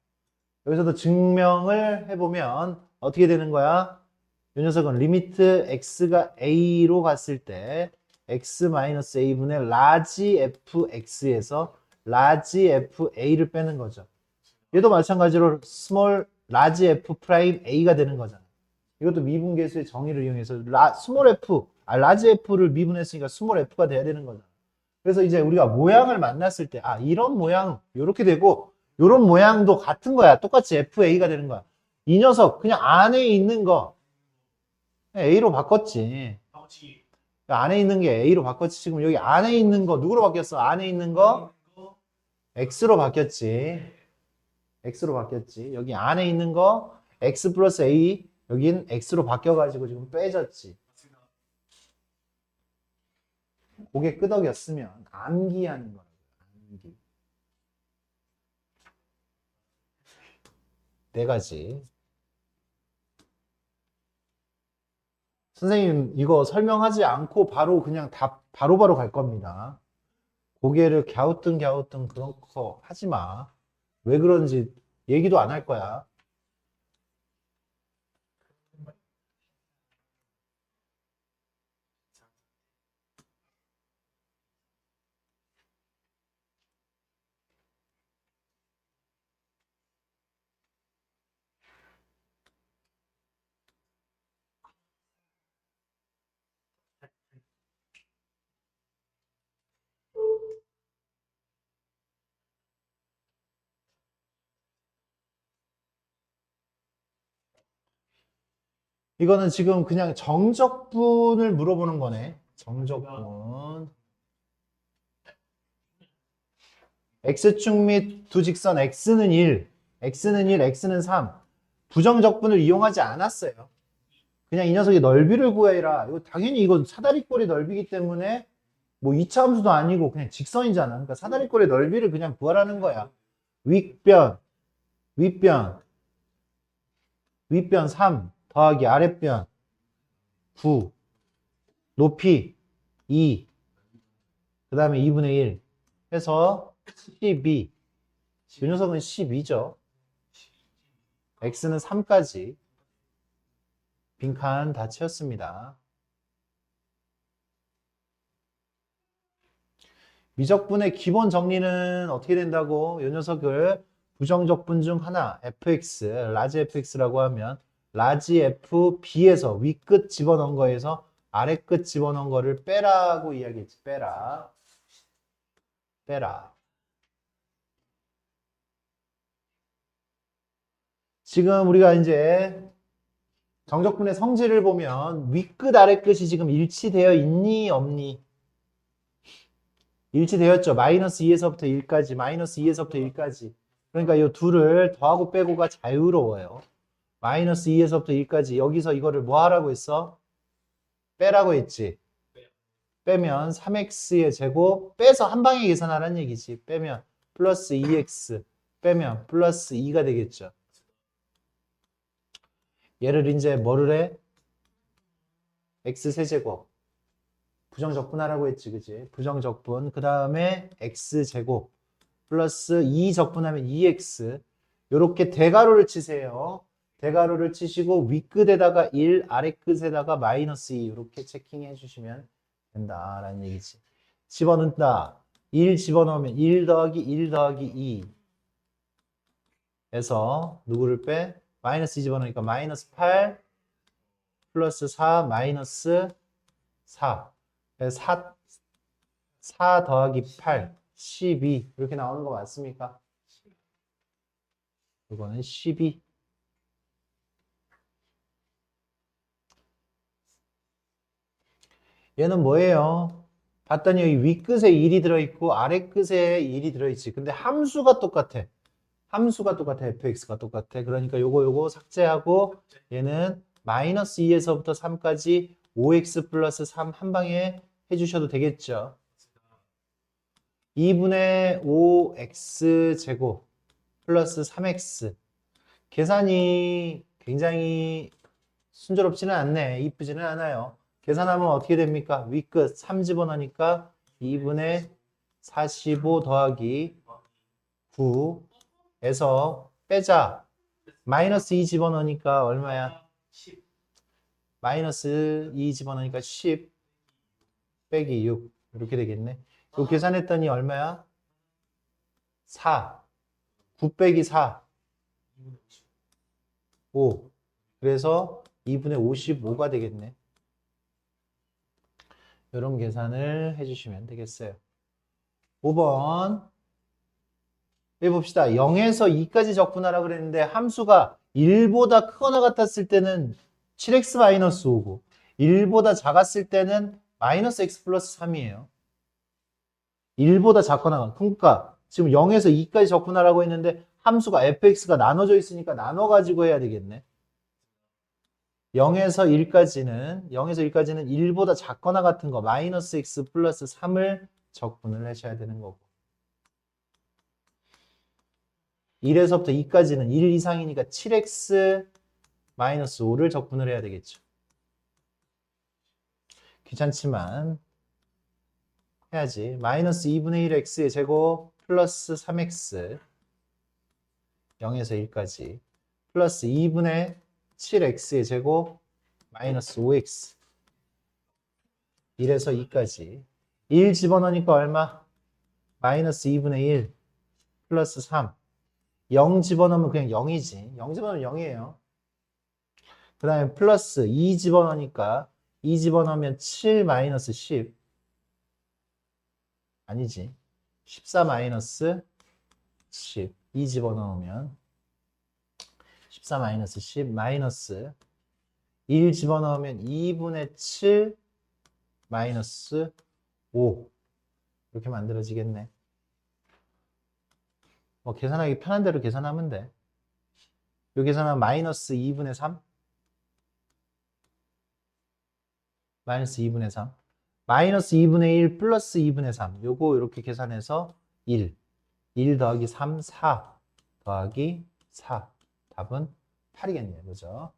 여기서도 증명을 해보면 어떻게 되는 거야? 이 녀석은 리미트 x가 a로 갔을 때 x-a분의 라지 fx에서 라지 fa를 빼는 거죠. 얘도 마찬가지로 스몰 라지 f 프라임 a가 되는 거잖아. 이것도 미분계수의 정의를 이용해서 라지 f를 미분했으니까 스몰 f가 돼야 되는 거잖아. 그래서 이제 우리가 모양을 만났을 때 이런 모양 이렇게 되고 이런 모양도 같은 거야. 똑같이 fa가 되는 거야. 이 녀석 그냥 안에 있는 거 a로 바꿨지. 안에 있는 게 a로 바꿨지. 지금 여기 안에 있는 거 누구로 바뀌었어? 안에 있는 거 x로 바뀌었지. x로 바뀌었지. 여기 안에 있는 거 x 플러스 a 여긴 x로 바뀌어가지고 지금 빼졌지. 고개 끄덕였으면 암기하는 거야. 암기. 네 가지. 선생님 이거 설명하지 않고 바로 그냥 답 바로바로 갈 겁니다. 고개를 갸우뚱 그런 거 하지 마. 왜 그런지 얘기도 안 할 거야. 이거는 지금 그냥 정적분을 물어보는 거네. 정적분. x축 및 두 직선 x는 1, x는 1, x는 3. 부정적분을 이용하지 않았어요. 그냥 이 녀석의 넓이를 구해라. 이거 당연히 이건 사다리꼴의 넓이기 때문에 뭐 2차 함수도 아니고 그냥 직선이잖아. 그러니까 사다리꼴의 넓이를 그냥 구하라는 거야. 윗변, 윗변, 윗변 3 더하기 아랫변 9, 높이 2, 그 다음에 2분의 1 해서 12. 이 녀석은 12죠. x는 3까지. 빈칸 다 채웠습니다. 미적분의 기본 정리는 어떻게 된다고? 이 녀석을 부정적분 중 하나 fx, 라지 fx라고 하면 라지 fb에서 윗끝 집어넣은 거에서 아래끝 집어넣은 거를 빼라고 이야기했지. 빼라. 지금 우리가 이제 정적분의 성질을 보면 윗끝 아래끝이 지금 일치되어 있니 없니? 일치되었죠. 마이너스 2에서부터 1까지, 마이너스 2에서부터 1까지. 그러니까 이 둘을 더하고 빼고가 자유로워요. 마이너스 2에서부터 1까지. 여기서 이거를 뭐 하라고 했어? 빼라고 했지. 빼면 3x의 제곱, 빼서 한 방에 계산하라는 얘기지. 빼면 플러스 2x, 빼면 플러스 2가 되겠죠. 얘를 이제 뭐를 해? x 세제곱. 부정적분하라고 했지, 그지? 부정적분. 그 다음에 x제곱 플러스 2 적분하면 2x. 요렇게 대가로를 치세요. 대가로를 치시고 윗끝에다가 1, 아래끝에다가 마이너스 2 이렇게 체킹해 주시면 된다라는 얘기지. 집어넣는다. 1 집어넣으면 1 더하기 1 더하기 2 해서 누구를 빼? 마이너스 2 집어넣으니까 마이너스 8 플러스 4 마이너스 4. 4 더하기 8 12 이렇게 나오는 거 맞습니까? 이거는 12. 얘는 뭐예요? 봤더니 여기 윗끝에 1이 들어있고 아래끝에 1이 들어있지. 근데 함수가 똑같아. 함수가 똑같아. fx가 똑같아. 그러니까 요거 삭제하고 얘는 마이너스 2에서부터 3까지 5x 플러스 3 한 방에 해주셔도 되겠죠. 2분의 5x 제곱 플러스 3x. 계산이 굉장히 순조롭지는 않네. 이쁘지는 않아요. 계산하면 어떻게 됩니까? 윗끝 3 집어넣으니까 2분의 45 더하기 9에서 빼자. 마이너스 2 집어넣으니까 얼마야? 마이너스 2 집어넣으니까 10 빼기 6 이렇게 되겠네. 이거 계산했더니 얼마야? 4. 9 빼기 4. 5. 그래서 2분의 55가 되겠네. 이런 계산을 해주시면 되겠어요. 5번 해봅시다. 0에서 2까지 적분하라 그랬는데 함수가 1보다 크거나 같았을 때는 7x-5고 1보다 작았을 때는 마이너스 x 플러스 3이에요. 1보다 작거나 그러니까 지금 0에서 2까지 적분하라고 했는데 함수가 fx가 나눠져 있으니까 나눠가지고 해야 되겠네. 0에서 1까지는 1보다 작거나 같은 거 마이너스 x 플러스 3을 적분을 하셔야 되는 거고 1에서부터 2까지는 1 이상이니까 7x 마이너스 5를 적분을 해야 되겠죠. 귀찮지만 해야지. 마이너스 2분의 1 x의 제곱 플러스 3x 0에서 1까지 플러스 2분의 7x의 제곱 마이너스 5x 1에서 2까지 1 집어넣으니까 얼마? 마이너스 2분의 1 플러스 3 0 집어넣으면 그냥 0이지. 0 집어넣으면 0이에요. 그 다음에 플러스 2 집어넣으니까 2 집어넣으면 7 마이너스 10 아니지. 14 마이너스 10 2 집어넣으면 14 마이너스 10 마이너스 1 집어넣으면 2분의 7 마이너스 5 이렇게 만들어지겠네. 뭐 계산하기 편한 대로 계산하면 돼. 요 계산하면 마이너스 2분의 3 마이너스 2분의 3 마이너스 2분의 1 플러스 2분의 3 요거 이렇게 계산해서 1 더하기 3 4 더하기 4 답은 8이겠네요. 그죠?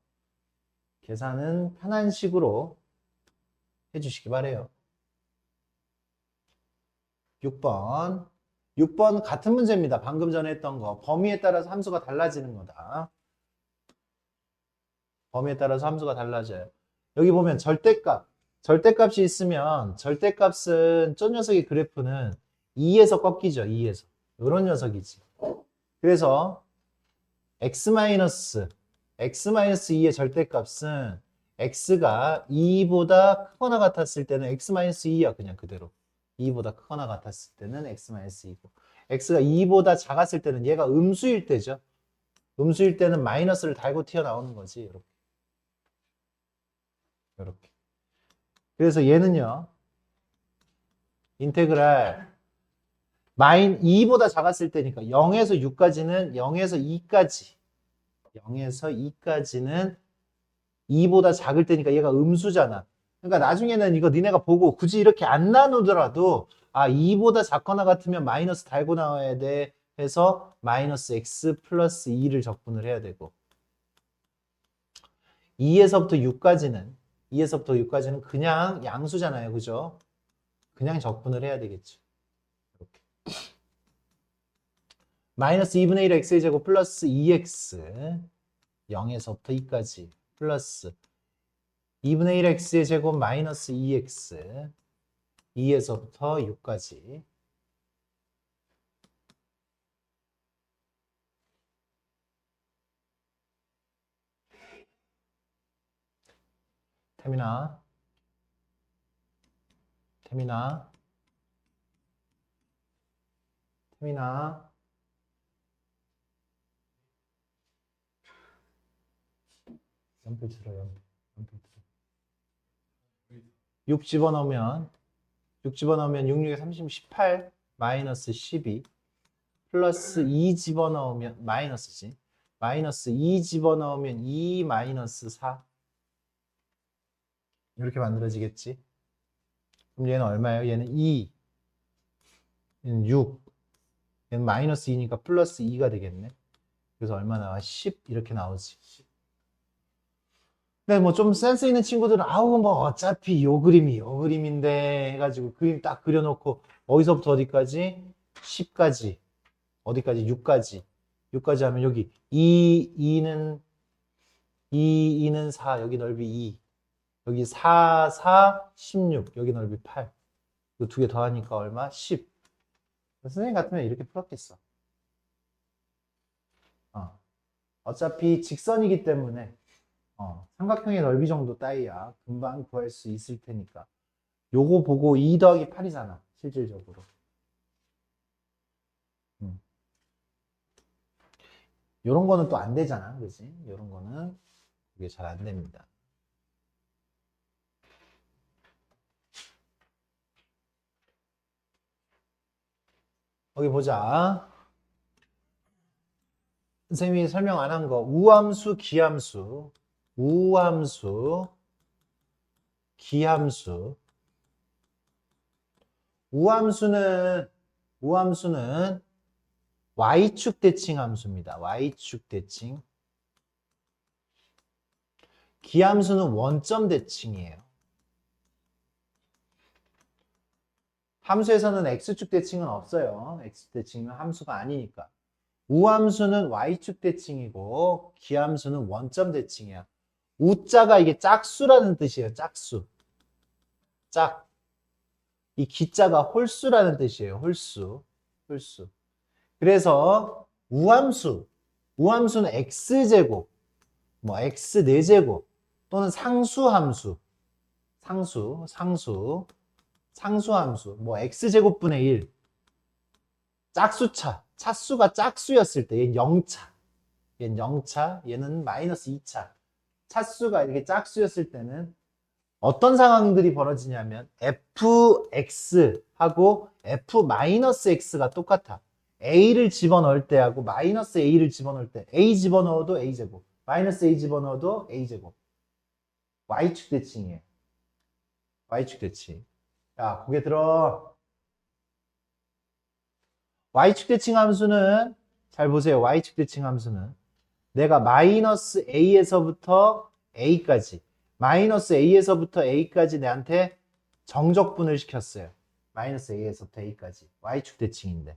계산은 편한 식으로 해주시기 바래요. 6번 같은 문제입니다. 방금 전에 했던 거. 범위에 따라서 함수가 달라지는 거다. 범위에 따라서 함수가 달라져요. 여기 보면 절대값이 있으면 절대값은 저 녀석의 그래프는 2에서 꺾이죠. 2에서. 이런 녀석이지. 그래서 x-2의 절대값은 x가 2보다 크거나 같았을 때는 x-2야. 그냥 그대로. 2보다 크거나 같았을 때는 x-2고 x가 2보다 작았을 때는 얘가 음수일 때죠. 음수일 때는 마이너스를 달고 튀어나오는 거지. 이렇게. 이렇게. 그래서 얘는요. 인테그랄 2보다 작았을 때니까 0에서 6까지는 0에서 2까지는 2보다 작을 때니까 얘가 음수잖아. 그러니까 나중에는 이거 니네가 보고 굳이 이렇게 안 나누더라도 2보다 작거나 같으면 마이너스 달고 나와야 돼 해서 마이너스 x 플러스 2를 적분을 해야 되고 2에서부터 6까지는 그냥 양수잖아요. 그죠? 그냥 적분을 해야 되겠죠. 이렇게. 마이너스 2분의 1 x의 제곱 플러스 2x 0에서부터 2까지 플러스 2분의 1 x의 제곱 마이너스 2x 2에서부터 6까지 태민아 연필 들어 연필 들어 6 집어넣으면 6에 30, 18 마이너스 12 플러스 2 집어넣으면 마이너스지 마이너스 2 집어넣으면 2 마이너스 4 이렇게 만들어지겠지. 그럼 얘는 얼마예요? 얘는 2, 얘는 6, 얘는 마이너스 2니까 플러스 2가 되겠네. 그래서 얼마 나와? 10 이렇게 나오지. 근데 뭐 좀 센스 있는 친구들은 아우 뭐 어차피 요 그림이 요 그림인데 해가지고 그림 딱 그려놓고 어디서부터 어디까지? 10까지 어디까지? 6까지 하면 여기 2는 4 여기 넓이 2 여기 4, 16 여기 넓이 8 이거 두 개 더하니까 얼마? 10 선생님 같으면 이렇게 풀었겠어. 어차피 직선이기 때문에 삼각형의 넓이 정도 따위야 금방 구할 수 있을 테니까 요거 보고 2 더하기 8이잖아 실질적으로. 요런 거는 또 안 되잖아 그지? 요런 거는 그게 잘 안 됩니다. 여기 보자. 선생님이 설명 안 한 거 우함수 기함수 우함수 기함수 우함수는 y축 대칭 함수입니다. y축 대칭. 기함수는 원점 대칭이에요. 함수에서는 x축 대칭은 없어요. x 대칭은 함수가 아니니까. 우함수는 y축 대칭이고 기함수는 원점 대칭이야. 우자가 이게 짝수라는 뜻이에요. 짝수. 짝. 이 기자가 홀수라는 뜻이에요. 홀수. 그래서 우함수는 x제곱, 뭐 x 4제곱 또는 상수함수, 상수함수, 뭐 x제곱분의 1, 짝수차, 차수가 짝수였을 때 얘는 0차, 얘는 마이너스 2차. 차수가 이렇게 짝수였을 때는 어떤 상황들이 벌어지냐면 fx하고 f-x가 똑같아. a를 집어넣을 때하고 마이너스 a를 집어넣을 때 a 집어넣어도 a제곱, 마이너스 a 집어넣어도 a제곱. y축 대칭이에요. y축 대칭. 야, 고개 들어. y축 대칭 함수는 잘 보세요. y축 대칭 함수는 내가 마이너스 a에서부터 a까지 마이너스 a에서부터 a까지 내한테 정적분을 시켰어요. 마이너스 a에서부터 a까지 y축 대칭인데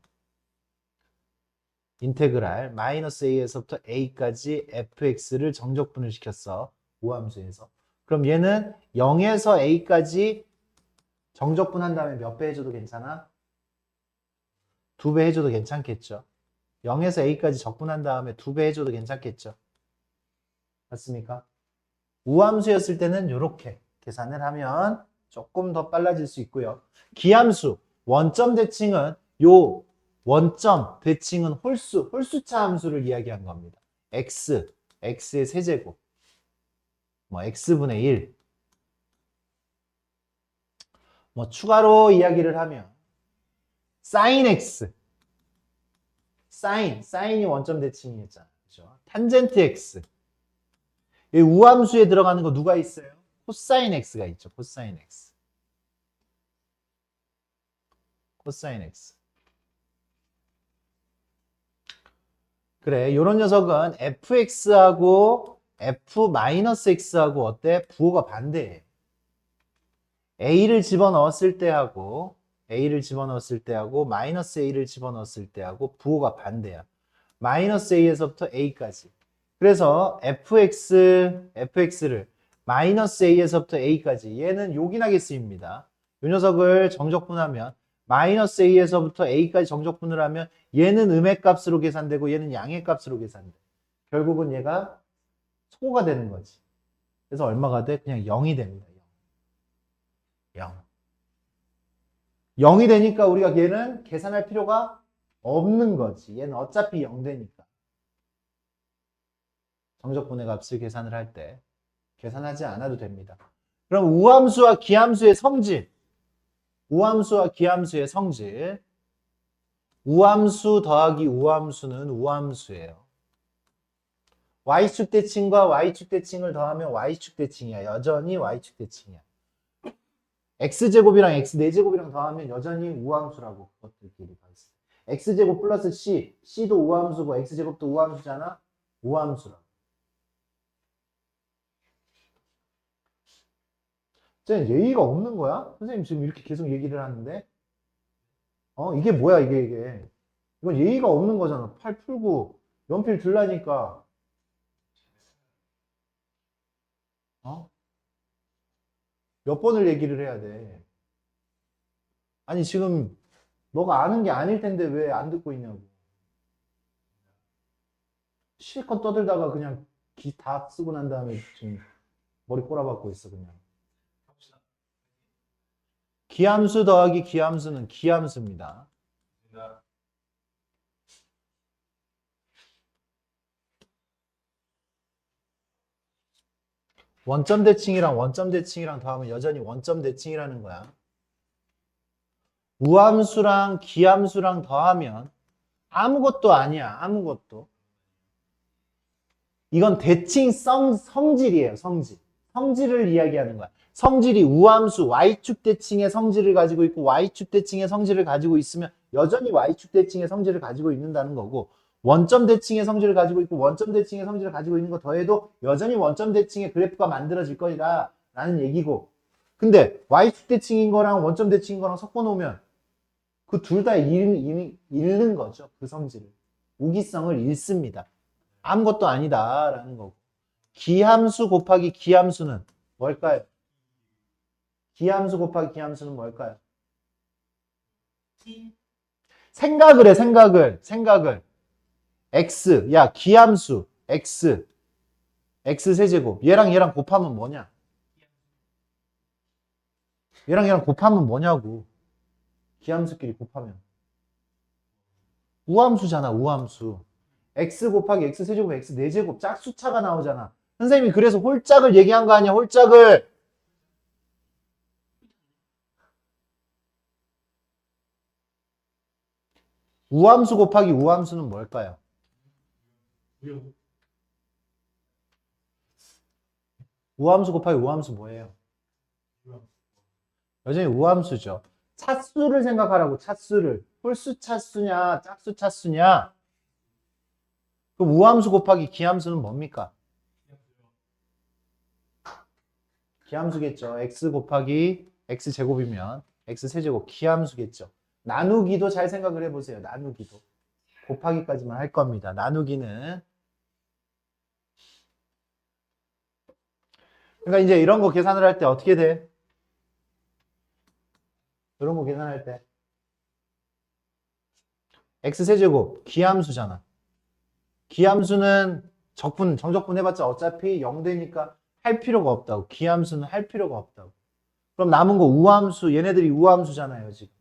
인테그랄 마이너스 a에서부터 a까지 fx를 정적분을 시켰어. 우함수에서. 그럼 얘는 0에서 a까지 정적분 한 다음에 몇 배 해줘도 괜찮아? 2배 해줘도 괜찮겠죠. 0에서 a까지 적분한 다음에 2배 해줘도 괜찮겠죠. 맞습니까? 우함수였을 때는 이렇게 계산을 하면 조금 더 빨라질 수 있고요. 기함수, 원점 대칭은 요 원점 대칭은 홀수차 함수를 이야기한 겁니다. x의 세제곱, 뭐 x분의 1, 뭐 추가로 이야기를 하면 sin x, 사인이 원점 대칭이었잖아. 그죠? 탄젠트 x. 이 우함수에 들어가는 거 누가 있어요? 코사인 x가 있죠. 코사인 x. 그래, 요런 녀석은 fx하고 f-x하고 어때? 부호가 반대해. a를 집어넣었을 때하고 마이너스 a를 집어넣었을 때하고 부호가 반대야. 마이너스 a에서부터 a까지. 그래서 fx를 마이너스 a에서부터 a까지 얘는 요긴하게 쓰입니다. 이 녀석을 정적분하면 마이너스 a에서부터 a까지 정적분을 하면 얘는 음의 값으로 계산되고 얘는 양의 값으로 계산돼. 결국은 얘가 소가 되는 거지. 그래서 얼마가 돼? 그냥 0이 됩니다. 0. 0이 되니까 우리가 얘는 계산할 필요가 없는 거지. 얘는 어차피 0 되니까. 정적분의 값을 계산을 할 때 계산하지 않아도 됩니다. 그럼 우함수와 기함수의 성질. 우함수 더하기 우함수는 우함수예요. y축 대칭과 y축 대칭을 더하면 y축 대칭이야. 여전히 y축 대칭이야. x제곱이랑 x 4제곱이랑 더하면 여전히 우함수라고. 그것들끼리 가 있어. x제곱 플러스 c, c도 우함수고 x제곱도 우함수잖아. 우함수라고. 쟤는 예의가 없는 거야? 선생님 지금 이렇게 계속 얘기를 하는데 이게 뭐야 이게 이건 예의가 없는 거잖아. 팔 풀고 연필 들라니까 어? 몇 번을 얘기를 해야 돼. 아니 지금 너가 아는 게 아닐 텐데 왜 안 듣고 있냐고. 실컷 떠들다가 그냥 기 다 쓰고 난 다음에 지금 머리 꼬라박고 있어 그냥. 기함수 더하기 기함수는 기함수입니다. 원점 대칭이랑 원점 대칭이랑 더하면 여전히 원점 대칭이라는 거야. 우함수랑 기함수랑 더하면 아무것도 아니야. 아무것도. 이건 대칭 성질이에요. 성질. 성질을 이야기하는 거야. 성질이 우함수 y축 대칭의 성질을 가지고 있고 y축 대칭의 성질을 가지고 있으면 여전히 y축 대칭의 성질을 가지고 있는다는 거고, 원점 대칭의 성질을 가지고 있고 원점 대칭의 성질을 가지고 있는 거 더해도 여전히 원점 대칭의 그래프가 만들어질 거리라 라는 얘기고, 근데 y축 대칭인 거랑 원점 대칭인 거랑 섞어 놓으면 그 둘 다 잃는 거죠. 그 성질을. 우기성을 잃습니다. 아무것도 아니다 라는 거고. 기함수 곱하기 기함수는 뭘까요? 기함수 곱하기 기함수는 뭘까요? 생각을 해. 생각을. x, 야 기함수 x 세제곱 얘랑 곱하면 뭐냐? 얘랑 곱하면 뭐냐고. 기함수끼리 곱하면 우함수잖아. 우함수. x 곱하기 x 세제곱 x 4제곱 짝수차가 나오잖아. 선생님이 그래서 홀짝을 얘기한 거 아니야. 홀짝을. 우함수 곱하기 우함수는 뭘까요? 우함수 곱하기 우함수 뭐예요? 여전히 우함수죠. 차수를 생각하라고. 차수를. 홀수 차수냐 짝수 차수냐. 그럼 우함수 곱하기 기함수는 뭡니까? 기함수겠죠. x 곱하기 x 제곱이면 x 세제곱 기함수겠죠. 나누기도 잘 생각을 해보세요. 나누기도. 곱하기까지만 할 겁니다. 나누기는. 그러니까 이제 이런 거 계산을 할 때 어떻게 돼? 이런 거 계산할 때 x 세제곱 기함수잖아. 기함수는 정적분 해봤자 어차피 0되니까 할 필요가 없다고. 기함수는 할 필요가 없다고. 그럼 남은 거 우함수, 얘네들이 우함수잖아요 지금.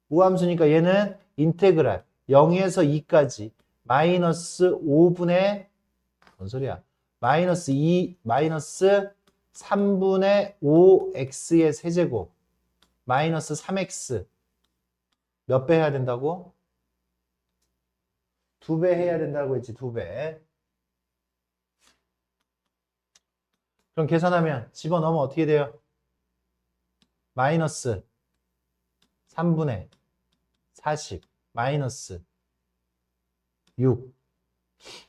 우함수니까 얘는 인테그랄 0에서 2까지 마이너스 5분의 뭔 소리야? 마이너스 3분의 5x의 세제곱 마이너스 3x 몇 배 해야 된다고? 2배 해야 된다고 했지. 2배. 그럼 계산하면 집어넣으면 어떻게 돼요? 마이너스 3분의 40 마이너스 6.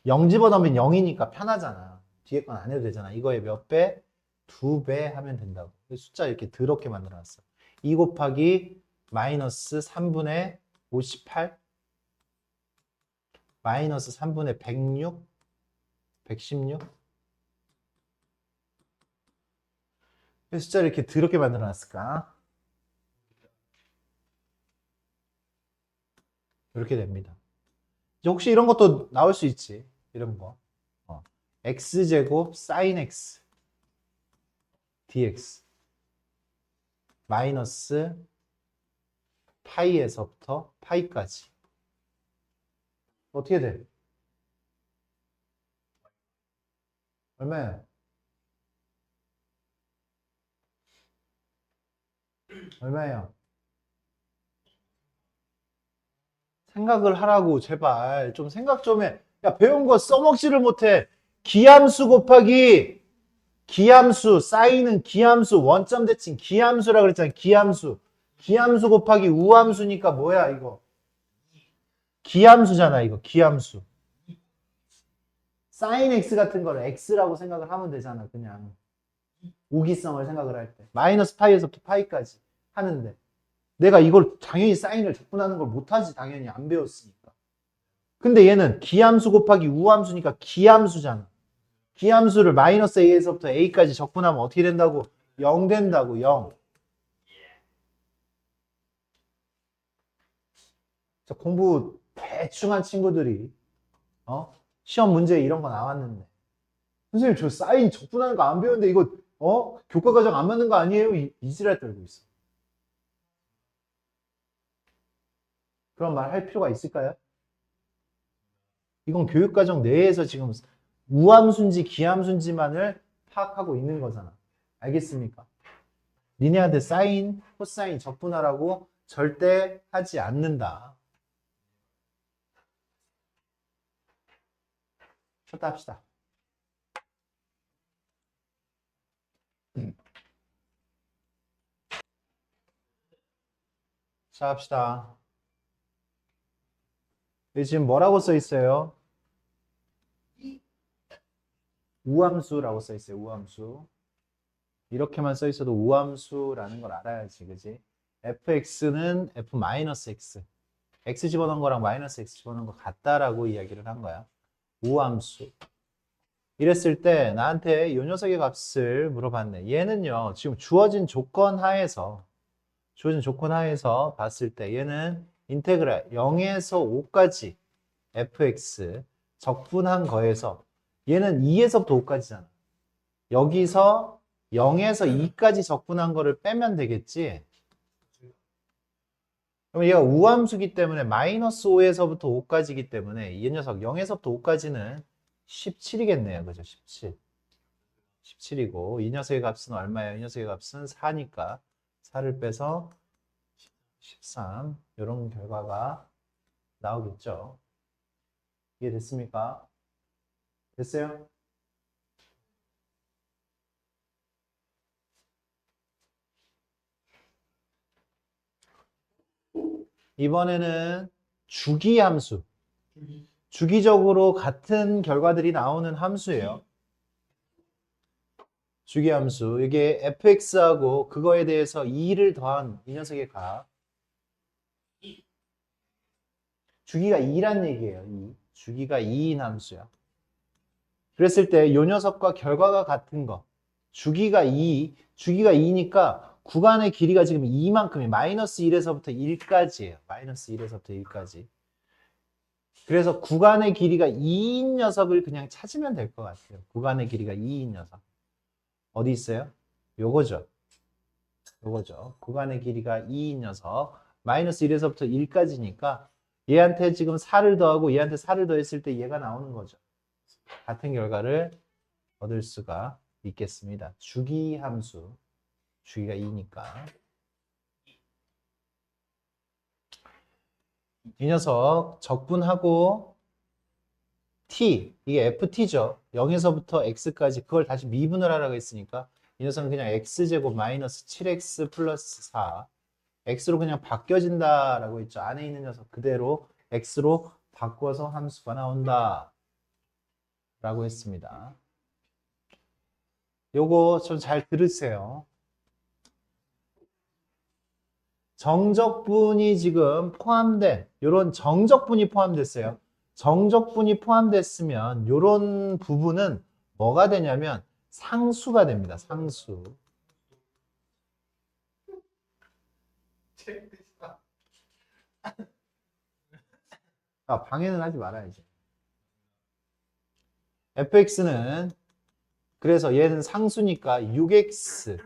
0 집어넣으면 0이니까 편하잖아. 뒤에 건 안 해도 되잖아. 이거에 몇 배? 2배 하면 된다고. 숫자 이렇게 더럽게 만들어놨어. 2 곱하기 마이너스 3분의 58 마이너스 3분의 106 116. 왜 숫자를 이렇게 더럽게 만들어놨을까? 이렇게 됩니다. 혹시 이런 것도 나올 수 있지. 이런 거. x제곱 sin x dx 마이너스 파이에서부터 파이까지. 어떻게 돼? 얼마야? 얼마예요? 생각을 하라고 제발 좀 생각 좀 해. 야 배운 거 써먹지를 못해. 기함수 곱하기 기함수, 사인은 기함수, 원점 대칭 기함수라 그랬잖아. 기함수. 기함수 곱하기 우함수니까 뭐야 이거? 기함수잖아 이거. 기함수. 사인 x 같은 거를 x라고 생각을 하면 되잖아. 그냥 우기성을 생각을 할 때. 마이너스 파이에서부터 파이까지 하는데 내가 이걸 당연히 사인을 적분하는 걸 못하지. 당연히 안 배웠으니까. 근데 얘는 기함수 곱하기 우함수니까 기함수잖아. 기함수를 마이너스 a에서부터 a까지 적분하면 어떻게 된다고? 0 된다고. 0. 공부 대충 한 친구들이 시험 문제에 이런 거 나왔는데 선생님 저 사인 적분하는 거 안 배웠는데 이거 교과 과정 안 맞는 거 아니에요? 이지랄 떨고 있어. 그런 말 할 필요가 있을까요? 이건 교육과정 내에서 지금 우함수인지 기함수인지만을 파악하고 있는 거잖아. 알겠습니까? 니네한테 사인, 코사인 적분하라고 절대 하지 않는다. 쉬었다 합시다. 자, 합시다. 여기 지금 뭐라고 써 있어요? 우함수라고 써 있어요. 우함수. 이렇게만 써 있어도 우함수라는 걸 알아야지, 그지? fx는 f-x. x 집어넣은 거랑 마이너스 x 집어넣은 거 같다라고 이야기를 한 거야. 우함수. 이랬을 때 나한테 이 녀석의 값을 물어봤네. 얘는요, 지금 주어진 조건 하에서 봤을 때 얘는 인테그랄 0에서 5까지 fx 적분한 거에서 얘는 2에서부터 5까지잖아. 여기서 0에서 2까지 적분한 거를 빼면 되겠지. 그럼 얘가 우함수기 때문에 마이너스 5에서부터 5까지이기 때문에 이 녀석 0에서부터 5까지는 17이겠네요. 그죠? 17. 17이고 이 녀석의 값은 얼마예요? 이 녀석의 값은 4니까 4를 빼서 13 이런 결과가 나오겠죠. 이해됐습니까? 됐어요? 이번에는 주기함수. 주기적으로 같은 결과들이 나오는 함수예요. 주기함수. 이게 fx하고 그거에 대해서 2를 더한 이 녀석의 값. 주기가 2란 얘기예요. 2. 주기가 2인 함수야. 그랬을 때 이 녀석과 결과가 같은 거. 주기가 2니까 구간의 길이가 지금 2만큼이 마이너스 1에서부터 1까지예요. 마이너스 1에서부터 1까지. 그래서 구간의 길이가 2인 녀석을 그냥 찾으면 될 것 같아요. 구간의 길이가 2인 녀석. 어디 있어요? 요거죠. 구간의 길이가 2인 녀석. 마이너스 1에서부터 1까지니까 얘한테 지금 4를 더하고 얘한테 4를 더했을 때 얘가 나오는 거죠. 같은 결과를 얻을 수가 있겠습니다. 주기함수. 주기가 2니까. 이 녀석 적분하고 t, 이게 ft죠. 0에서부터 x까지 그걸 다시 미분을 하라고 했으니까 이 녀석은 그냥 x제곱 마이너스 7x 플러스 4 x로 그냥 바뀌어진다라고 했죠. 안에 있는 녀석 그대로 x로 바꿔서 함수가 나온다 라고 했습니다. 요거 좀 잘 들으세요. 정적분이 지금 포함된 요런 정적분이 포함됐어요. 정적분이 포함됐으면 요런 부분은 뭐가 되냐면 상수가 됩니다. 상수. 방해는 하지 말아야지. fx는 그래서 얘는 상수니까 6x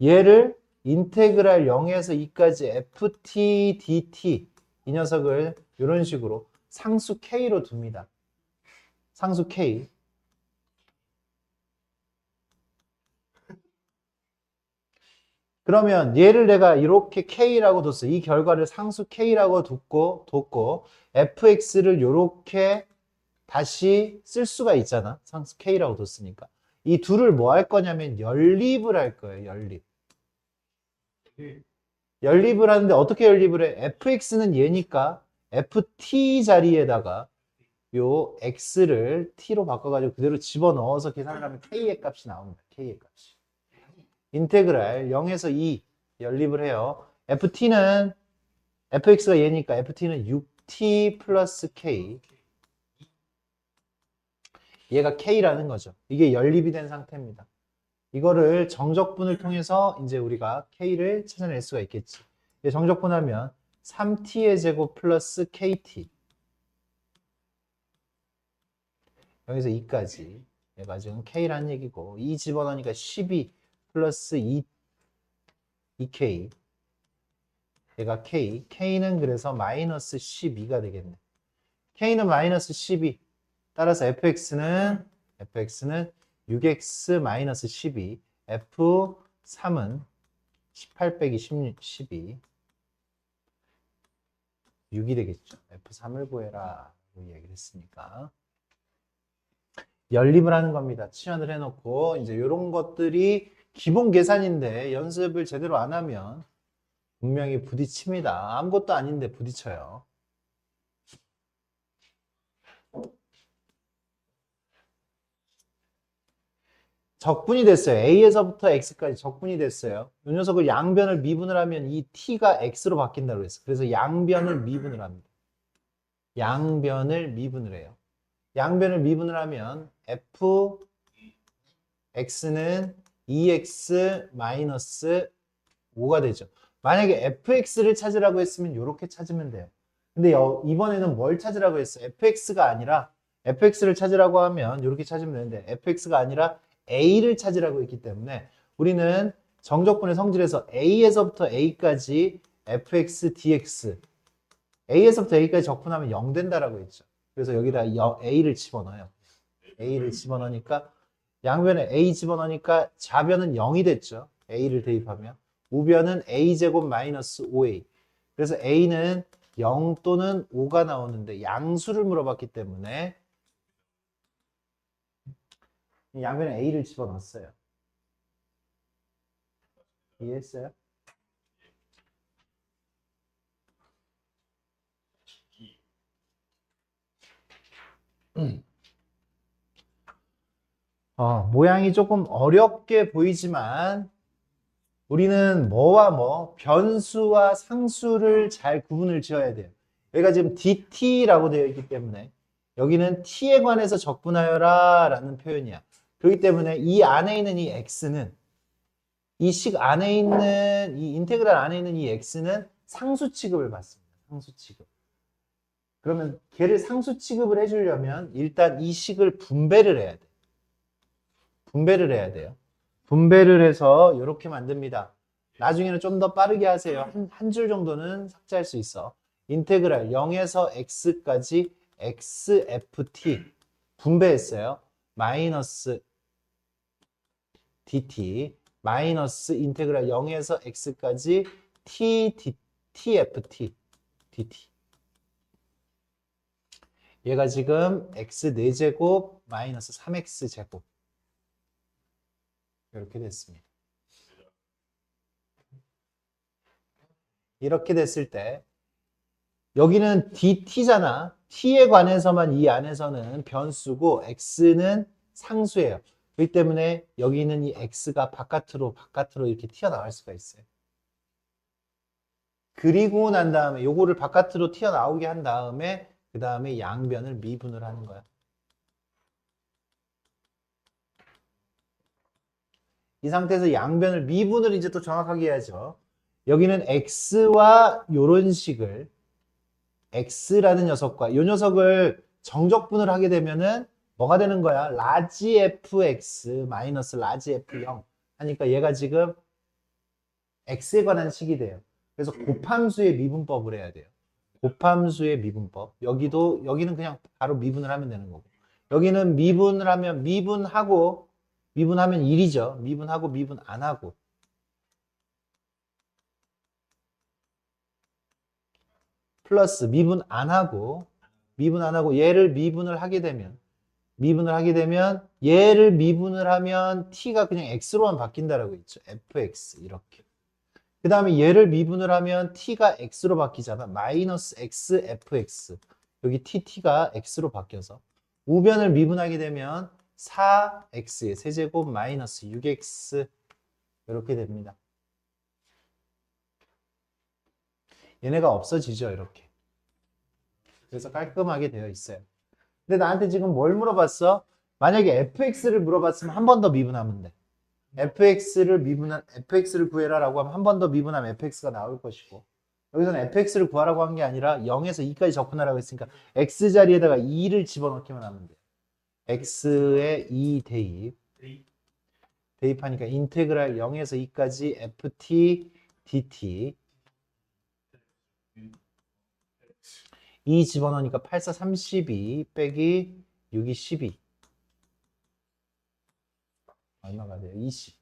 얘를 인테그랄 0에서 2까지 ft dt 이 녀석을 이런 식으로 상수 k로 둡니다. 상수 k. 그러면 얘를 내가 이렇게 k라고 뒀어. 이 결과를 상수 k라고 뒀고 fx를 이렇게 다시 쓸 수가 있잖아. 상수 k라고 뒀으니까. 이 둘을 뭐 할 거냐면 연립을 할 거예요. 연립. 연립을 하는데 어떻게 연립을 해? fx는 얘니까 ft 자리에다가 요 x를 t로 바꿔가지고 그대로 집어넣어서 계산을 하면 k의 값이 나옵니다. k의 값이. 인테그랄 0에서 2 연립을 해요. ft는 fx가 얘니까 ft는 6t 플러스 k. 얘가 k라는 거죠. 이게 연립이 된 상태입니다. 이거를 정적분을 통해서 이제 우리가 k를 찾아낼 수가 있겠지. 정적분하면 3t의 제곱 플러스 kt. 여기서 2까지. 얘가 지금 k라는 얘기고 2 집어넣으니까 12 플러스 2k. 얘가 k. k는 그래서 마이너스 12가 되겠네. k는 마이너스 12. 따라서 fx는 6x 마이너스 12. f3은 18 빼기 12. 6이 되겠죠. f3을 구해라. 라고 얘기를 했으니까. 연립을 하는 겁니다. 치환을 해놓고 이제 이런 것들이 기본 계산인데 연습을 제대로 안 하면 분명히 부딪힙니다. 아무것도 아닌데 부딪혀요. 적분이 됐어요. A에서부터 X까지 적분이 됐어요. 이 녀석을 양변을 미분을 하면 이 T가 X로 바뀐다고 했어요. 그래서 양변을 미분을 합니다. 양변을 미분을 해요. 양변을 미분을 하면 fx는 2x 마이너스 5가 되죠. 만약에 fx를 찾으라고 했으면 이렇게 찾으면 돼요. 근데 이번에는 뭘 찾으라고 했어요? fx가 아니라 fx를 찾으라고 하면 이렇게 찾으면 되는데 fx가 아니라 a를 찾으라고 했기 때문에 우리는 정적분의 성질에서 a에서부터 a까지 fx dx a에서부터 a까지 적분하면 0 된다라고 했죠. 그래서 여기다 a를 집어넣어요. a를 집어넣으니까 양변에 a 집어넣으니까 좌변은 0이 됐죠. a를 대입하면 우변은 a제곱 마이너스 5a. 그래서 a는 0 또는 5가 나오는데 양수를 물어봤기 때문에 양변에 a를 집어넣었어요. 이해했어요? 모양이 조금 어렵게 보이지만 우리는 뭐와 뭐, 변수와 상수를 잘 구분을 지어야 돼요. 여기가 지금 dt라고 되어 있기 때문에 여기는 t에 관해서 적분하여라 라는 표현이야. 그렇기 때문에 이 안에 있는 이 x는 이 식 안에 있는 이 인테그랄 안에 있는 이 x는 상수 취급을 받습니다. 상수 취급. 그러면 걔를 상수 취급을 해주려면 일단 이 식을 분배를 해야 돼. 분배를 해야 돼요. 분배를 해서 이렇게 만듭니다. 나중에는 좀 더 빠르게 하세요. 한 줄 정도는 삭제할 수 있어. 인테그랄 0에서 x까지 xft 분배했어요. 마이너스 dt 마이너스 인테그랄 0에서 x까지 tft dt. 얘가 지금 x 4제곱 마이너스 3x 제곱 이렇게 됐습니다. 이렇게 됐을 때 여기는 dt잖아. t에 관해서만 이 안에서는 변수고 x는 상수예요. 그렇기 때문에 여기 있는 이 x가 바깥으로 이렇게 튀어나갈 수가 있어요. 그리고 난 다음에 요거를 바깥으로 튀어나오게 한 다음에 그 다음에 양변을 미분을 하는 거야. 이 상태에서 양변을 미분을 이제 또 정확하게 해야죠. 여기는 x와 요런 식을 x라는 녀석과 이 녀석을 정적분을 하게 되면은 뭐가 되는 거야? 라지 fx 마이너스 라지 f0 하니까 얘가 지금 x에 관한 식이 돼요. 그래서 곱함수의 미분법을 해야 돼요. 곱함수의 미분법. 여기는 그냥 바로 미분을 하면 되는 거고. 여기는 미분을 하면 미분하면 1이죠. 미분하고 미분 안 하고. 플러스 미분 안 하고 얘를 미분을 하게 되면 얘를 미분을 하면 t가 그냥 x로만 바뀐다라고 했죠. fx 이렇게. 그 다음에 얘를 미분을 하면 t가 x로 바뀌잖아. 마이너스 x fx. 여기 t가 x로 바뀌어서 우변을 미분하게 되면 4x의 세제곱 마이너스 6x 이렇게 됩니다. 얘네가 없어지죠, 이렇게. 그래서 깔끔하게 되어 있어요. 근데 나한테 지금 뭘 물어봤어? 만약에 fx를 물어봤으면 한 번 더 미분하면 돼. fx를 구해라라고 하면 한 번 더 미분하면 fx가 나올 것이고, 여기서는 fx를 구하라고 한 게 아니라 0에서 2까지 접근하라고 했으니까 x 자리에다가 2를 집어넣기만 하면 돼. x에 2 대입하니까 인테그랄 0에서 2까지 ft dt 2 집어넣으니까 8, 4, 32 빼기 6이 12 얼마가 돼요? 20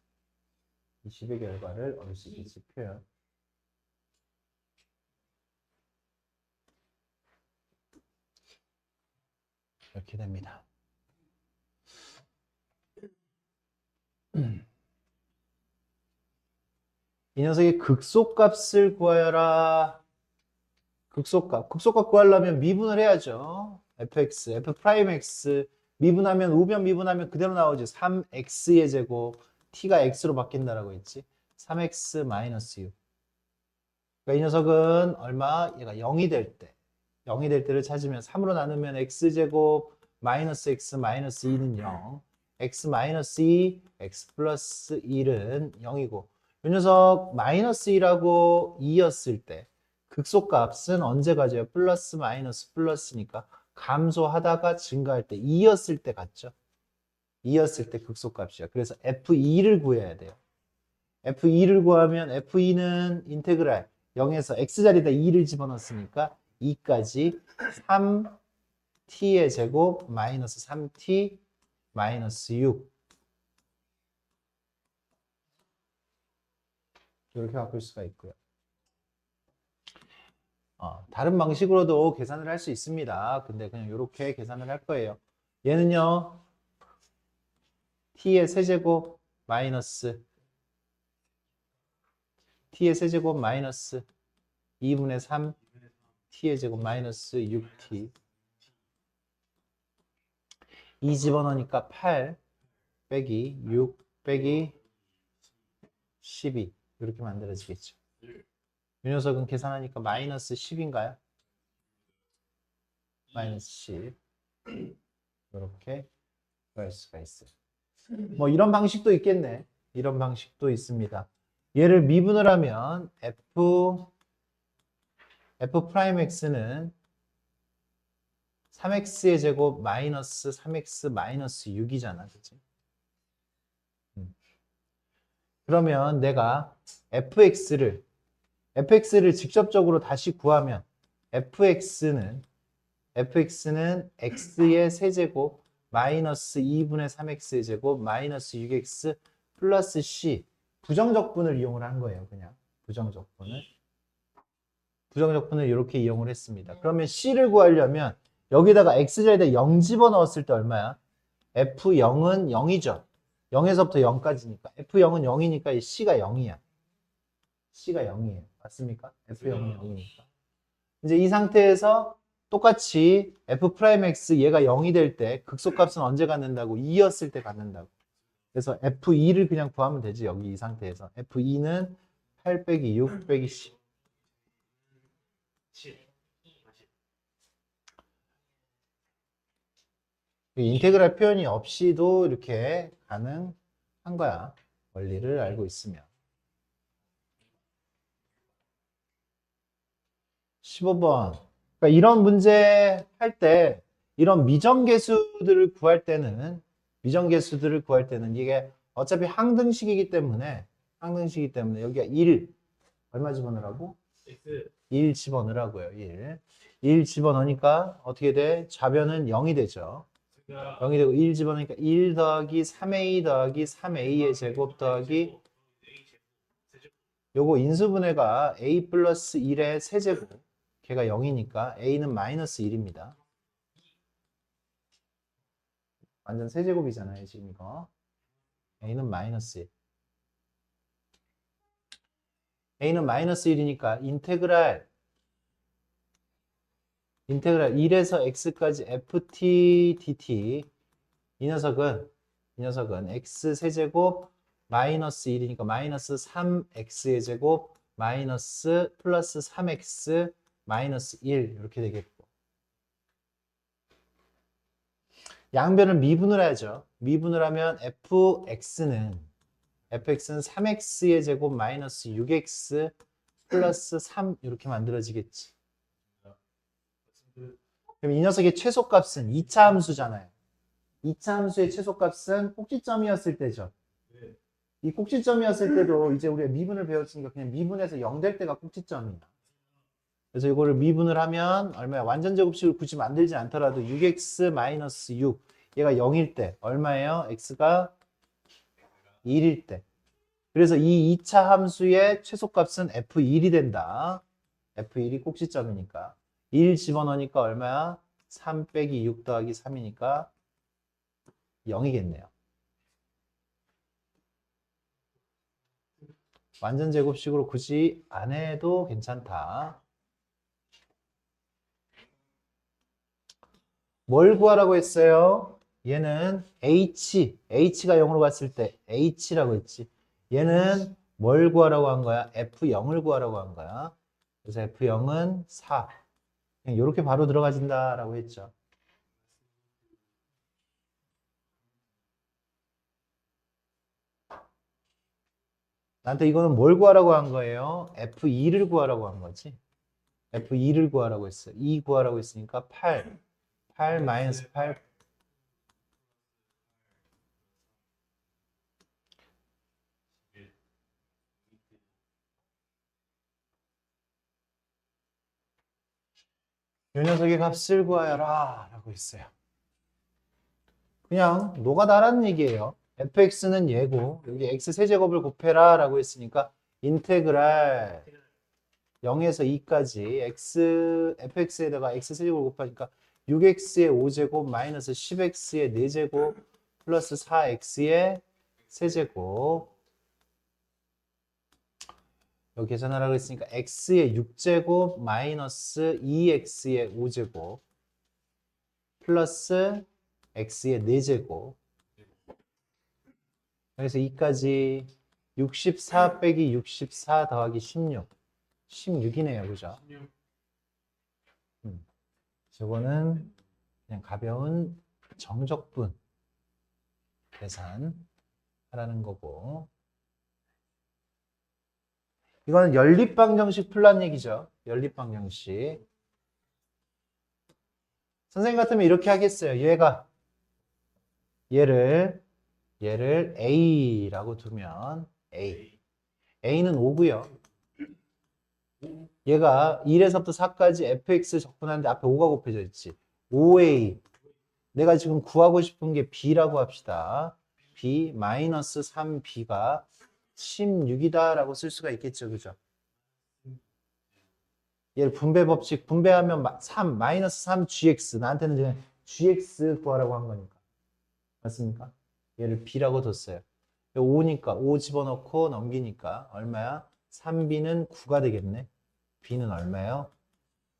20의 결과를 얼씨기지 표현 이렇게 됩니다. 이 녀석의 극소값을 구하여라. 극소값 구하려면 미분을 해야죠. fx, f'x 미분하면 우변 미분하면 그대로 나오지. 3x의 제곱 t가 x로 바뀐다라고 했지. 3x 마이너스 6. 그러니까 이 녀석은 얼마? 얘가 0이 될 때. 0이 될 때를 찾으면 3으로 나누면 x제곱 마이너스 x 마이너스 2는 0. x 마이너스 2, x 플러스 1은 0이고 이 녀석 마이너스 2라고 2였을 때 극소값은 언제 가져요? 플러스 마이너스 플러스니까 감소하다가 증가할 때 2였을 때 같죠? 2였을 때 극소값이야. 그래서 f2를 구해야 돼요. f2를 구하면 f2는 인테그랄 0에서 x자리에다 2를 집어넣었으니까 2까지 3t의 제곱 마이너스 3t 마이너스 6 이렇게 바꿀 수가 있고요. 다른 방식으로도 계산을 할 수 있습니다. 근데 그냥 이렇게 계산을 할 거예요. 얘는요 t의 세제곱 마이너스 2분의 3 t의 제곱 마이너스 6t 2 집어넣으니까 8 빼기 6 빼기 12 이렇게 만들어지겠죠. 이 녀석은 계산하니까 마이너스 10인가요? 마이너스 10 이렇게 구할 수가 있어요. 뭐 이런 방식도 있겠네. 이런 방식도 있습니다. 얘를 미분을 하면 f'x는 3x의 제곱 마이너스 3x 마이너스 6이잖아. 그치? 그러면 내가 fx를 직접적으로 다시 구하면 fx는 x의 세제곱 마이너스 2분의 3x의 제곱 마이너스 6x 플러스 c 부정적분을 이용을 한 거예요. 그냥 부정적분을 이렇게 이용을 했습니다. 그러면 c를 구하려면 여기다가 x자리에다 0 집어넣었을 때 얼마야? f0은 0이죠. 0에서부터 0까지니까 f0은 0이니까 이 c가 0이야. c가 0이에요. 맞습니까? f0은 0이니까. 이제 이 상태에서 똑같이 f'x 얘가 0이 될 때 극소값은 언제 갖는다고? 2였을 때 갖는다고. 그래서 f2를 그냥 구하면 되지. 여기 이 상태에서 f2는 8 빼기 6 빼기 10 인테그랄 표현이 없이도 이렇게 가능한 거야. 원리를 알고 있으면. 15번. 그러니까 이런 문제 할 때, 이런 미정계수들을 구할 때는 이게 어차피 항등식이기 때문에 여기가 1, 얼마 집어넣으라고? 1 집어넣으라고요, 1 집어넣으니까 어떻게 돼? 좌변은 0이 되죠. 0이 되고 1 집어넣으니까 1 더하기 3a 더하기 3a의 제곱 더하기 요거 인수분해가 a 플러스 1의 세제곱 걔가 0이니까 a는 마이너스 1입니다. 완전 세제곱이잖아요, 지금 이거. a는 마이너스 1. a는 마이너스 1이니까 인테그랄 1에서 x까지 ft dt 이 녀석은 x 세제곱 마이너스 1이니까 마이너스 3x의 제곱 마이너스 플러스 3x 마이너스 1 이렇게 되겠고, 양변을 미분을 하죠. 미분을 하면 fx는 3x의 제곱 마이너스 6x 플러스 3 이렇게 만들어지겠지. 그럼 이 녀석의 최소값은 2차 함수잖아요. 2차 함수의 최소값은 꼭지점이었을 때죠. 이 꼭지점이었을 때도 이제 우리가 미분을 배웠으니까 그냥 미분해서 0 될 때가 꼭지점이야. 그래서 이거를 미분을 하면 얼마야? 완전 제곱식을 굳이 만들지 않더라도 6x 마이너스 6 얘가 0일 때 얼마예요? x가 1일 때. 그래서 이 2차 함수의 최소값은 f1이 된다. f1이 꼭지점이니까 1 집어넣으니까 얼마야? 3 빼기 6 더하기 3이니까 0이겠네요. 완전 제곱식으로 굳이 안 해도 괜찮다. 뭘 구하라고 했어요? 얘는 h가 0으로 갔을 때 h라고 했지. 얘는 뭘 구하라고 한 거야? f0을 구하라고 한 거야. 그래서 f0은 4. 그냥 이렇게 바로 들어가진다라고 했죠. 나한테 이거는 뭘 구하라고 한 거예요? f2를 구하라고 한 거지. f2를 구하라고 했어. 2 구하라고 했으니까 8. 8 마이너스 8. 이 녀석의 값을 구하여라 라고 했어요. 그냥 노가다라는 얘기예요. fx는 얘고 여기 x 세제곱을 곱해라 라고 했으니까 인테그랄 0에서 2까지 fx에다가 x 세제곱을 곱하니까 6x의 5제곱 마이너스 10x의 4제곱 플러스 4x의 세제곱, 여기 계산하라고 했으니까 x의 6제곱 마이너스 2x의 5제곱 플러스 x의 4제곱, 그래서 2까지 64 빼기 64 더하기 16 16이네요. 그죠? 저거는 그냥 가벼운 정적분 계산하라는 거고, 이거는 연립방정식 풀란 얘기죠. 연립방정식. 선생님 같으면 이렇게 하겠어요. 얘를 A라고 두면 A는 5고요. 얘가 1에서부터 4까지 fx 적분하는데 앞에 5가 곱해져 있지. 5a. 내가 지금 구하고 싶은 게 b라고 합시다. b 마이너스 3b가 16이다 라고 쓸 수가 있겠죠. 그죠? 얘를 분배 법칙 분배하면 3 마이너스 3gx, 나한테는 지금 gx 구하라고 한 거니까. 맞습니까? 얘를 b라고 뒀어요. 5니까 5 집어넣고 넘기니까 얼마야? 3b는 9가 되겠네. b는 얼마예요?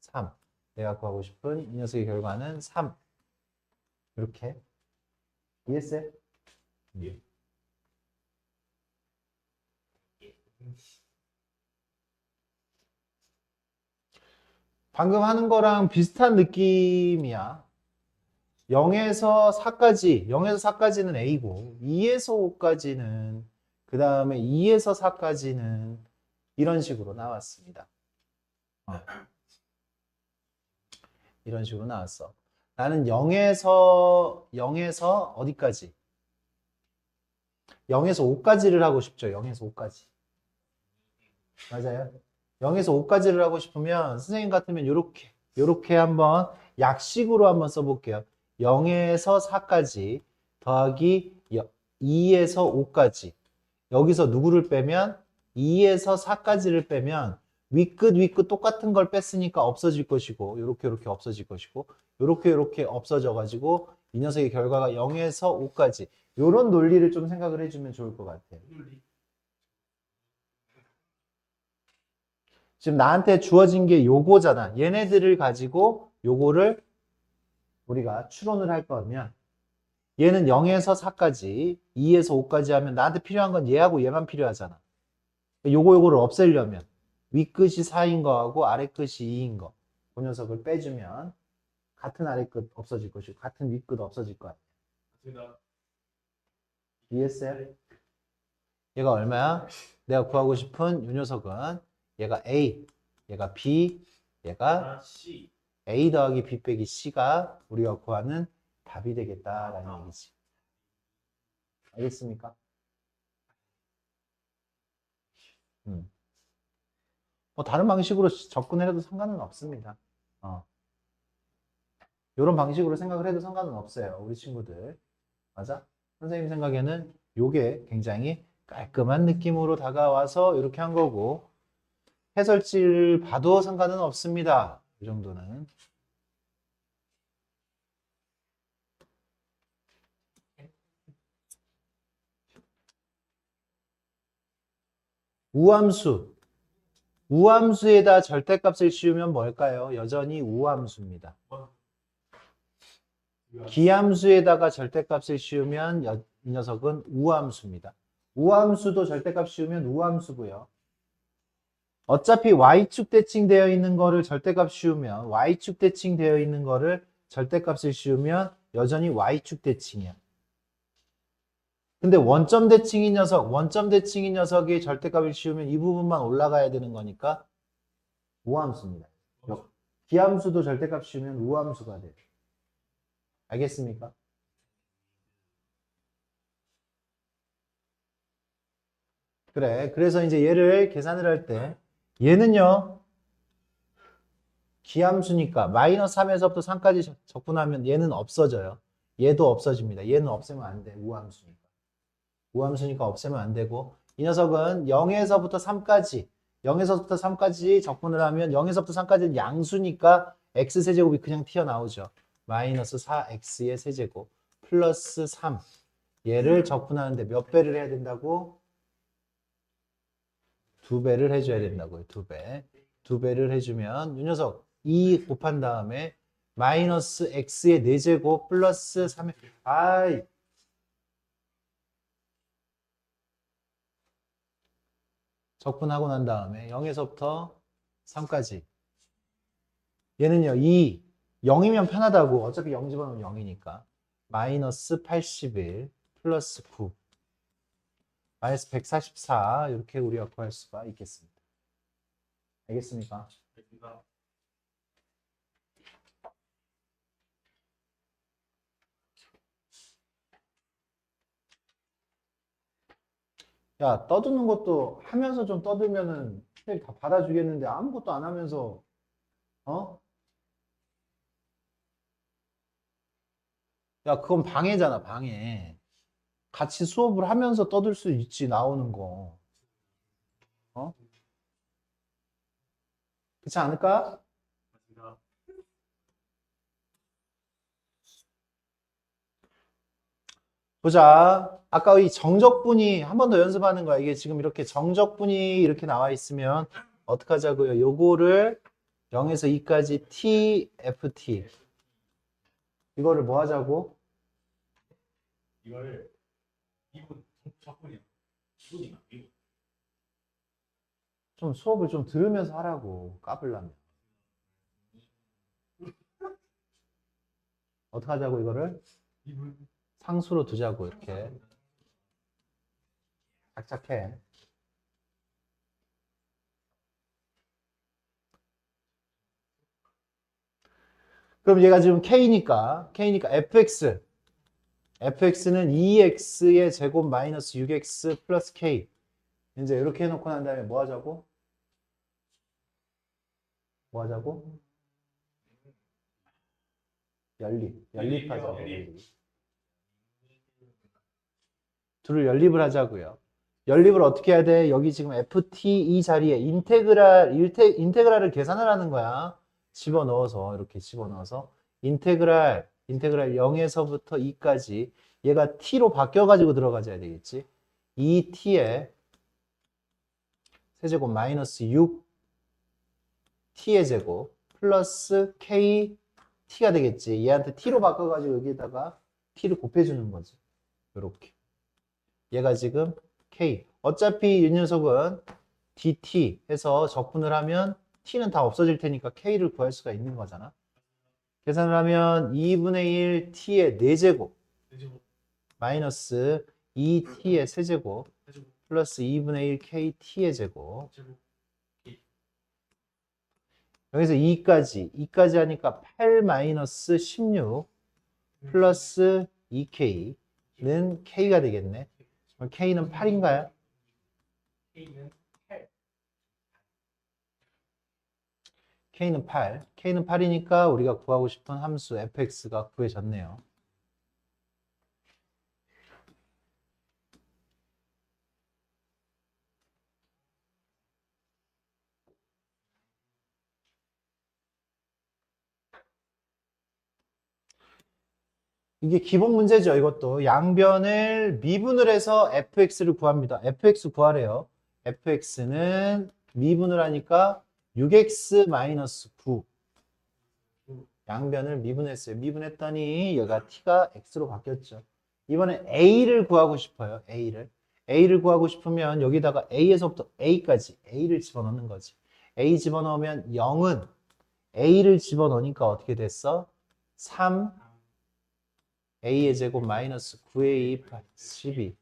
3. 내가 구하고 싶은 이 녀석의 결과는 3. 이렇게. 이해했어요? 예. 방금 하는 거랑 비슷한 느낌이야. 0에서 4까지는 A고 2에서 5까지는, 그 다음에 2에서 4까지는 이런 식으로 나왔습니다. 이런 식으로 나왔어. 나는 0에서 어디까지? 0에서 5까지를 하고 싶죠. 0에서 5까지. 맞아요. 0에서 5까지를 하고 싶으면 선생님 같으면 요렇게 한번 약식으로 한번 써볼게요. 0에서 4까지 더하기 2에서 5까지. 여기서 누구를 빼면 2에서 4까지를 빼면 윗끝 똑같은 걸 뺐으니까 없어질 것이고, 요렇게 없어질 것이고, 요렇게 없어져 가지고 이 녀석의 결과가 0에서 5까지. 요런 논리를 좀 생각을 해주면 좋을 것 같아요. 지금 나한테 주어진 게 요거잖아. 얘네들을 가지고 요거를 우리가 추론을 할 거면 얘는 0에서 4까지, 2에서 5까지 하면 나한테 필요한 건 얘하고 얘만 필요하잖아. 요거를 없애려면 윗끝이 4인 거하고 아래끝이 2인 거. 그 녀석을 빼주면 같은 아래끝 없어질 것이고 같은 윗끝 없어질 거 아니야. 이해했어요? 얘가 얼마야? 내가 구하고 싶은 이 녀석은 얘가 A, 얘가 B, 얘가 C. A 더하기 B 빼기 C가 우리가 구하는 답이 되겠다라는 얘기지. 알겠습니까? 뭐 다른 방식으로 접근을 해도 상관은 없습니다. 이런 방식으로 생각을 해도 상관은 없어요. 우리 친구들. 맞아? 선생님 생각에는 요게 굉장히 깔끔한 느낌으로 다가와서 이렇게 한 거고 해설지를 봐도 상관은 없습니다. 이 정도는. 우함수. 우함수에다 절대값을 씌우면 뭘까요? 여전히 우함수입니다. 기함수에다가 절대값을 씌우면 이 녀석은 우함수입니다. 우함수도 절대값 씌우면 우함수고요. 어차피 y축 대칭되어 있는 거를 절대값 씌우면 y축 대칭되어 있는 거를 절대값을 씌우면 여전히 y축 대칭이야. 근데 원점 대칭인 녀석이 절대값을 씌우면 이 부분만 올라가야 되는 거니까 우함수입니다. 기함수도 절대값 씌우면 우함수가 돼요. 알겠습니까? 그래. 그래서 이제 얘를 계산을 할 때 얘는요. 기함수니까 마이너스 3에서부터 3까지 적분하면 얘는 없어져요. 얘도 없어집니다. 얘는 없애면 안 돼. 우함수니까. 우함수니까 없애면 안 되고 이 녀석은 0에서부터 3까지 적분을 하면 0에서부터 3까지는 양수니까 x세제곱이 그냥 튀어나오죠. 마이너스 4x의 세제곱 플러스 3 얘를 적분하는데 몇 배를 해야 된다고? 2배를 해줘야 된다고요. 2배. 2배를 해주면 이 녀석 2 곱한 다음에 마이너스 x의 4제곱 플러스 3의 아이 적분하고 난 다음에 0에서부터 3까지 얘는요 2 0이면 편하다고 어차피 0 집어넣으면 0이니까 마이너스 81 플러스 9 마이너스 144 이렇게 우리가 구할 수가 있겠습니다. 알겠습니까? 야, 떠드는 것도 하면서 좀 떠들면은 다 받아주겠는데 아무것도 안 하면서 어? 야, 그건 방해잖아, 방해. 같이 수업을 하면서 떠들 수 있지, 나오는 거. 어? 그렇지 않을까? 보자. 아까 이 정적분이 한 번 더 연습하는 거야. 이게 지금 이렇게 정적분이 이렇게 나와 있으면 어떡하자고요? 요거를 0에서 2까지 T, FT. 이거를 뭐 하자고? 이거를 미분 적분이야. 미분이야. 미분. 좀 수업을 좀 들으면서 하라고. 까불라면. 어떡하자고 이거를? 미분. 상수로 두자고 이렇게. 착착해. 그럼 얘가 지금 K니까 fx는 2x의 제곱 마이너스 6x 플러스 K. 이제 이렇게 해놓고 난 다음에 뭐 하자고? 뭐 하자고? 연립하자고. 둘을 연립을 하자고요. 연립을 어떻게 해야 돼? 여기 지금 ft 이 자리에 인테그랄을 계산을 하는 거야. 집어넣어서 이렇게 집어넣어서 인테그랄 인테그랄 0에서부터 2까지 얘가 t로 바뀌어가지고 들어가줘야 되겠지. 2t의 세제곱 마이너스 6 t의 제곱 플러스 k t가 되겠지. 얘한테 t로 바꿔가지고 여기에다가 t를 곱해주는 거지. 이렇게. 얘가 지금 k. 어차피 이 녀석은 dt 해서 적분을 하면 t는 다 없어질 테니까 k를 구할 수가 있는 거잖아. 계산을 하면 2분의 1 t의 4제곱 돼지고 마이너스 2t의 세제곱 돼지고 플러스 2분의 1 kt의 제곱 돼지고 여기서 2까지 하니까 8 마이너스 16 플러스 2k는 k가 되겠네. 그럼 k는 8인가요? K는 8 k는 8. k는 8이니까 우리가 구하고 싶은 함수 fx가 구해졌네요. 이게 기본 문제죠. 이것도 양변을 미분을 해서 fx를 구합니다. fx 구하래요. fx는 미분을 하니까 6x-9 양변을 미분했어요. 미분했더니 얘가 t가 x로 바뀌었죠. 이번에 a를 구하고 싶어요. a를 구하고 싶으면 여기다가 a에서부터 a까지 a를 집어넣는 거지. a 집어넣으면 0은 a를 집어넣으니까 어떻게 됐어? 3 a의 제곱 마이너스 9a 12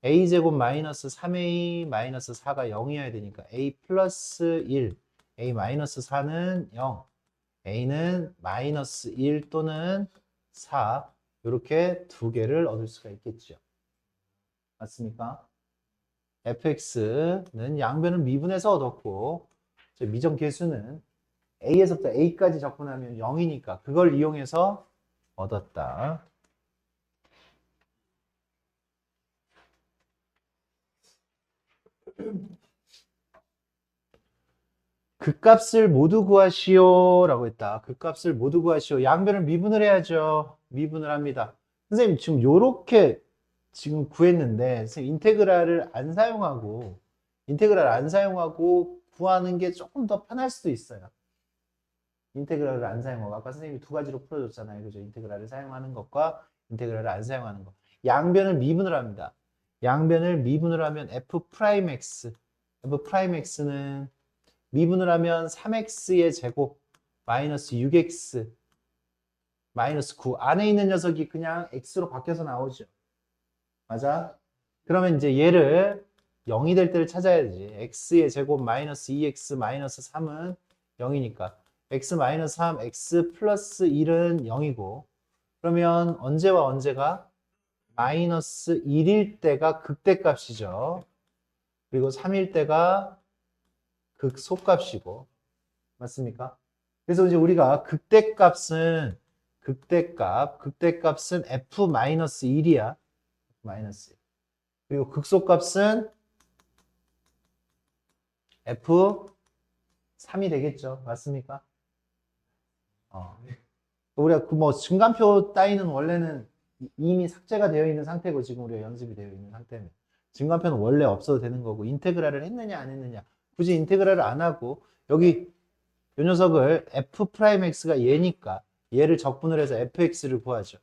a 제곱 마이너스 3a 마이너스 4가 0이어야 되니까 a 플러스 1 a 마이너스 4는 0 a는 마이너스 1 또는 4 이렇게 두 개를 얻을 수가 있겠죠. 맞습니까? fx는 양변을 미분해서 얻었고 미정 계수는 a에서부터 a까지 적분하면 0이니까 그걸 이용해서 얻었다. 그 값을 모두 구하시오 라고 했다. 그 값을 모두 구하시오. 양변을 미분을 해야죠. 미분을 합니다. 선생님 지금 요렇게 지금 구했는데 선생님 인테그랄을 안 사용하고 구하는 게 조금 더 편할 수도 있어요. 인테그랄을 안 사용하고 아까 선생님이 두 가지로 풀어줬잖아요. 그죠? 인테그랄을 사용하는 것과 인테그랄을 안 사용하는 것. 양변을 미분을 합니다. 양변을 미분을 하면 f'x는 미분을 하면 3x의 제곱 마이너스 6x 마이너스 9 안에 있는 녀석이 그냥 x로 바뀌어서 나오죠. 맞아? 그러면 이제 얘를 0이 될 때를 찾아야 되지. x의 제곱 마이너스 2x 마이너스 3은 0이니까 x 마이너스 3, x 플러스 1은 0이고 그러면 언제와 언제가? 마이너스 1일 때가 극대값이죠. 그리고 3일 때가 극소값이고 맞습니까? 그래서 이제 우리가 극대값은 f-1이야. 마이너스. 그리고 극소값은 f3이 되겠죠. 맞습니까? 우리가 그 뭐 증간표 따위는 원래는 이미 삭제가 되어 있는 상태고 지금 우리가 연습이 되어 있는 상태면 증간표는 원래 없어도 되는 거고 인테그랄을 했느냐 안 했느냐 굳이 인테그랄을 안 하고 여기 이 녀석을 f'x가 얘니까 얘를 적분을 해서 fx를 구하죠.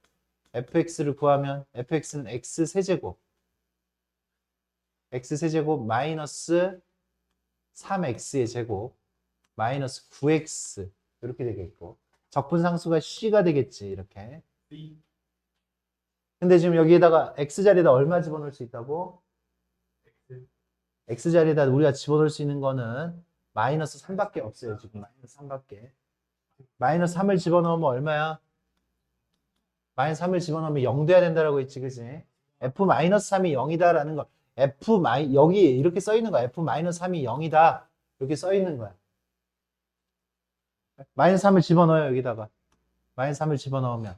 fx를 구하면 fx는 x세제곱 마이너스 3x의 제곱 마이너스 9x 이렇게 되겠고 적분상수가 c가 되겠지 이렇게. 근데 지금 여기에다가 x자리에다 얼마 집어넣을 수 있다고? x자리에다 우리가 집어넣을 수 있는 거는 마이너스 3밖에 없어요. 지금 마이너스 3밖에. 마이너스 3을 집어넣으면 얼마야? 마이너스 3을 집어넣으면 0 돼야 된다라고 했지, 그지? f-3이 0이다라는 거. 여기 이렇게 써 있는 거야. f-3이 0이다. 이렇게 써 있는 거야. 마이너스 3을 집어넣어요, 여기다가. 마이너스 3을 집어넣으면.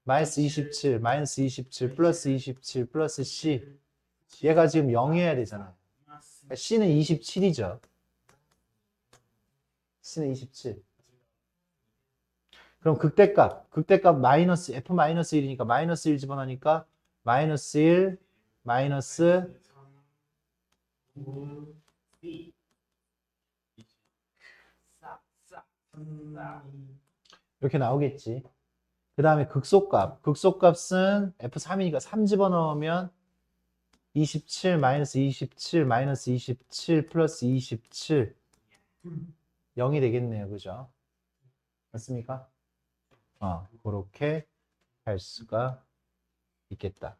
마이너스 27, 플러스 27, 플러스 c. 얘가 지금 0이어야 되잖아. 그러니까 c는 27이죠. c는 27. 그럼 극대값 마이너스 F-1이니까 마이너스 1 집어넣으니까 마이너스 1, 마이너스 4 이렇게 나오겠지. 그 다음에 극소값은 F3이니까 3 집어넣으면 27 마이너스 27 마이너스 27 플러스 27 0이 되겠네요. 그죠? 맞습니까? 그렇게 할 수가 있겠다.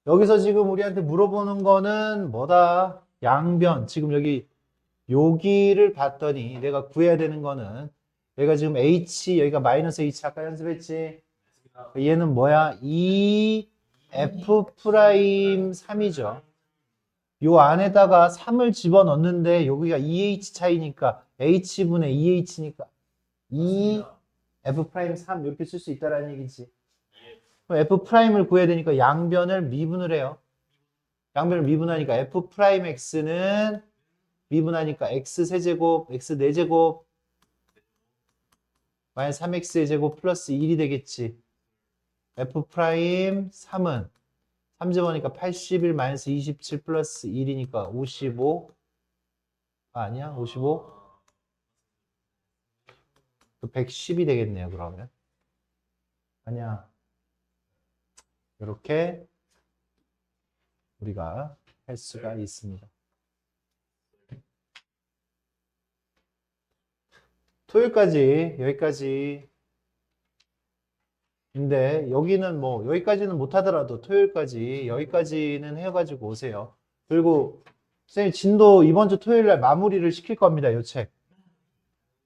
여기서 지금 우리한테 물어보는 거는 뭐다? 양변. 지금 여기를 봤더니 내가 구해야 되는 거는 여기가 지금 H, 여기가 마이너스 H 아까 연습했지? 얘는 뭐야? 2F 프라임 3이죠. 요 안에다가 3을 집어넣는데 여기가 2H 차이니까 H분의 2H니까 2F 프라임 3 이렇게 쓸 수 있다라는 얘기지. 그럼 F 프라임을 구해야 되니까 양변을 미분을 해요. 양변을 미분하니까 F 프라임 X는 미분하니까 X 세제곱, X 4제곱 마이너스 3X의 제곱 플러스 1이 되겠지. F 프라임 3은 3집어넣으니까 81 마이너스 27 플러스 1이니까 55 아니야? 55? 110이 되겠네요. 그러면 아니야. 이렇게 우리가 할 수가 있습니다. 토요일까지 여기까지. 근데 여기는 뭐 여기까지는 못하더라도 토요일까지 여기까지는 해가지고 오세요. 그리고 선생님 진도 이번 주 토요일 날 마무리를 시킬 겁니다. 이 책.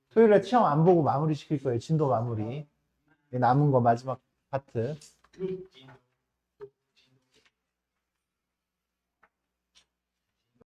토요일 날 시험 안 보고 마무리 시킬 거예요. 진도 마무리. 남은 거 마지막 파트.